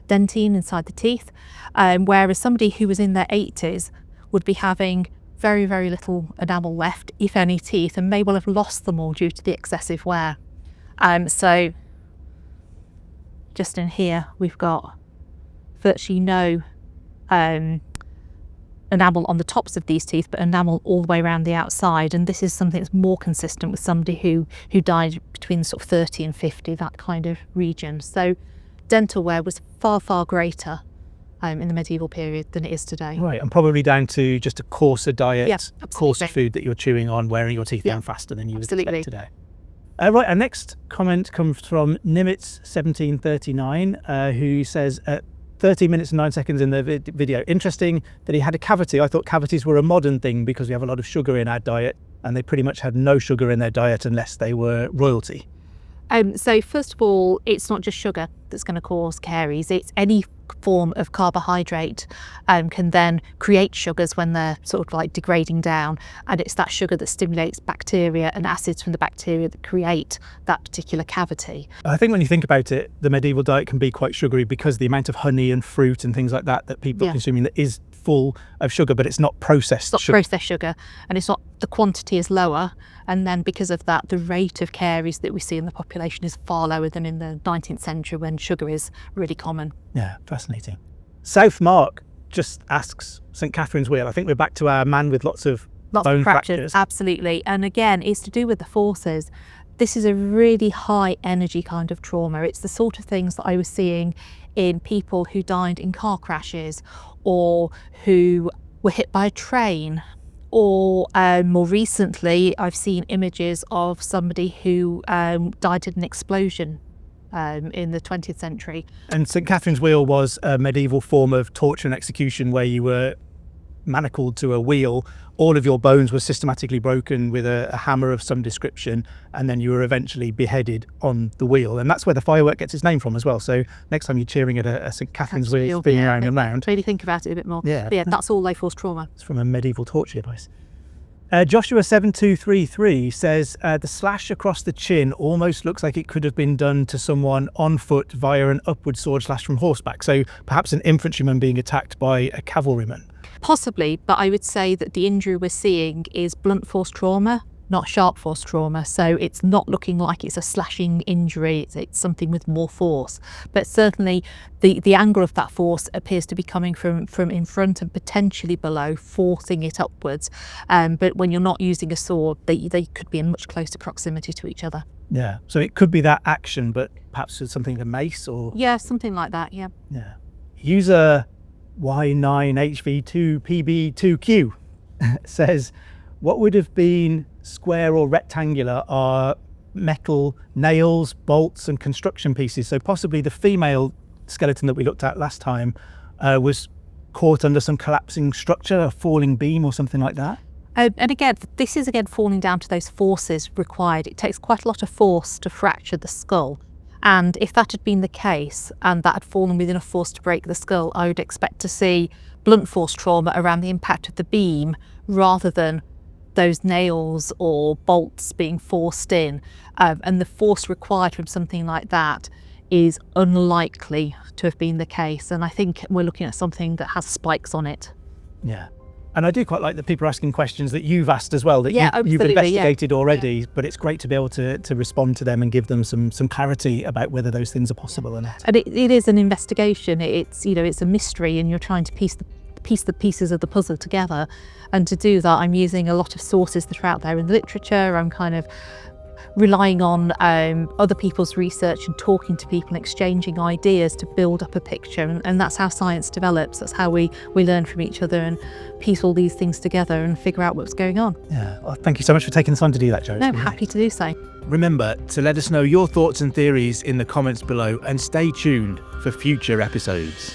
[SPEAKER 2] dentine inside the teeth, whereas somebody who was in their 80s would be having very, very little enamel left, if any teeth, and may well have lost them all due to the excessive wear. So just in here we've got virtually no enamel on the tops of these teeth, but enamel all the way around the outside, and this is something that's more consistent with somebody who died between sort of 30 and 50, that kind of region. So dental wear was far, far greater in the medieval period than it is today.
[SPEAKER 1] Right, and probably down to just a coarser diet,
[SPEAKER 2] Yeah,
[SPEAKER 1] coarser food that you're chewing on, wearing your teeth down faster than you would expect today. Right, our next comment comes from Nimitz1739, who says, 13 minutes and 9 seconds in the video. Interesting that he had a cavity. I thought cavities were a modern thing because we have a lot of sugar in our diet, and they pretty much had no sugar in their diet unless they were royalty.
[SPEAKER 2] So first of all, it's not just sugar that's going to cause caries. It's any form of carbohydrate can then create sugars when they're sort of like degrading down, and it's that sugar that stimulates bacteria and acids from the bacteria that create that particular cavity.
[SPEAKER 1] I think when you think about it, the medieval diet can be quite sugary because the amount of honey and fruit and things like that people are consuming that is full of sugar, but it's not processed
[SPEAKER 2] sugar. It's not processed sugar, and it's not, the quantity is lower, and then because of that, the rate of caries that we see in the population is far lower than in the 19th century when sugar is really common.
[SPEAKER 1] Yeah, fascinating. South Mark just asks, St Catherine's Wheel, I think we're back to our man with lots of bone fractures.
[SPEAKER 2] Absolutely, and again, it's to do with the forces. This is a really high energy kind of trauma. It's the sort of things that I was seeing in people who died in car crashes, or who were hit by a train, or more recently I've seen images of somebody who died in an explosion in the 20th century. And
[SPEAKER 1] St Catherine's Wheel was a medieval form of torture and execution where you were manacled to a wheel, all of your bones were systematically broken with a hammer of some description, and then you were eventually beheaded on the wheel. And that's where the firework gets its name from as well. So next time you're cheering at a St Catherine's Wheel spinning around and round,
[SPEAKER 2] really think about it a bit more.
[SPEAKER 1] Yeah,
[SPEAKER 2] but yeah, that's all life force trauma.
[SPEAKER 1] It's from a medieval torture device. Joshua7233 says, the slash across the chin almost looks like it could have been done to someone on foot via an upward sword slash from horseback. So perhaps an infantryman being attacked by a cavalryman.
[SPEAKER 2] Possibly, but I would say that the injury we're seeing is blunt force trauma, not sharp force trauma. So it's not looking like it's a slashing injury, it's something with more force. But certainly the angle of that force appears to be coming from in front and potentially below, forcing it upwards. But when you're not using a sword, they could be in much closer proximity to each other.
[SPEAKER 1] Yeah, so it could be that action, but perhaps it's something like a mace or...
[SPEAKER 2] Yeah, something like that, yeah.
[SPEAKER 1] Yeah. User Y9HV2PB2Q says, what would have been square or rectangular are metal nails, bolts and construction pieces. So possibly the female skeleton that we looked at last time was caught under some collapsing structure, a falling beam or something like that.
[SPEAKER 2] And again, this is falling down to those forces required. It takes quite a lot of force to fracture the skull. And if that had been the case and that had fallen with enough force to break the skull, I would expect to see blunt force trauma around the impact of the beam rather than those nails or bolts being forced in. And the force required from something like that is unlikely to have been the case. And I think we're looking at something that has spikes on it.
[SPEAKER 1] Yeah. And I do quite like that people are asking questions that you've asked as well, that you've investigated already, but it's great to be able to respond to them and give them some clarity about whether those things are possible or not.
[SPEAKER 2] And it is an investigation. It's a mystery, and you're trying to piece piece the pieces of the puzzle together. And to do that, I'm using a lot of sources that are out there in the literature. I'm kind of relying on other people's research and talking to people and exchanging ideas to build up a picture. And that's how science develops. That's how we learn from each other and piece all these things together and figure out what's going on.
[SPEAKER 1] Yeah, well, thank you so much for taking the time to do that, Jo.
[SPEAKER 2] No, I'm happy to do so.
[SPEAKER 1] Remember to let us know your thoughts and theories in the comments below, and stay tuned for future episodes.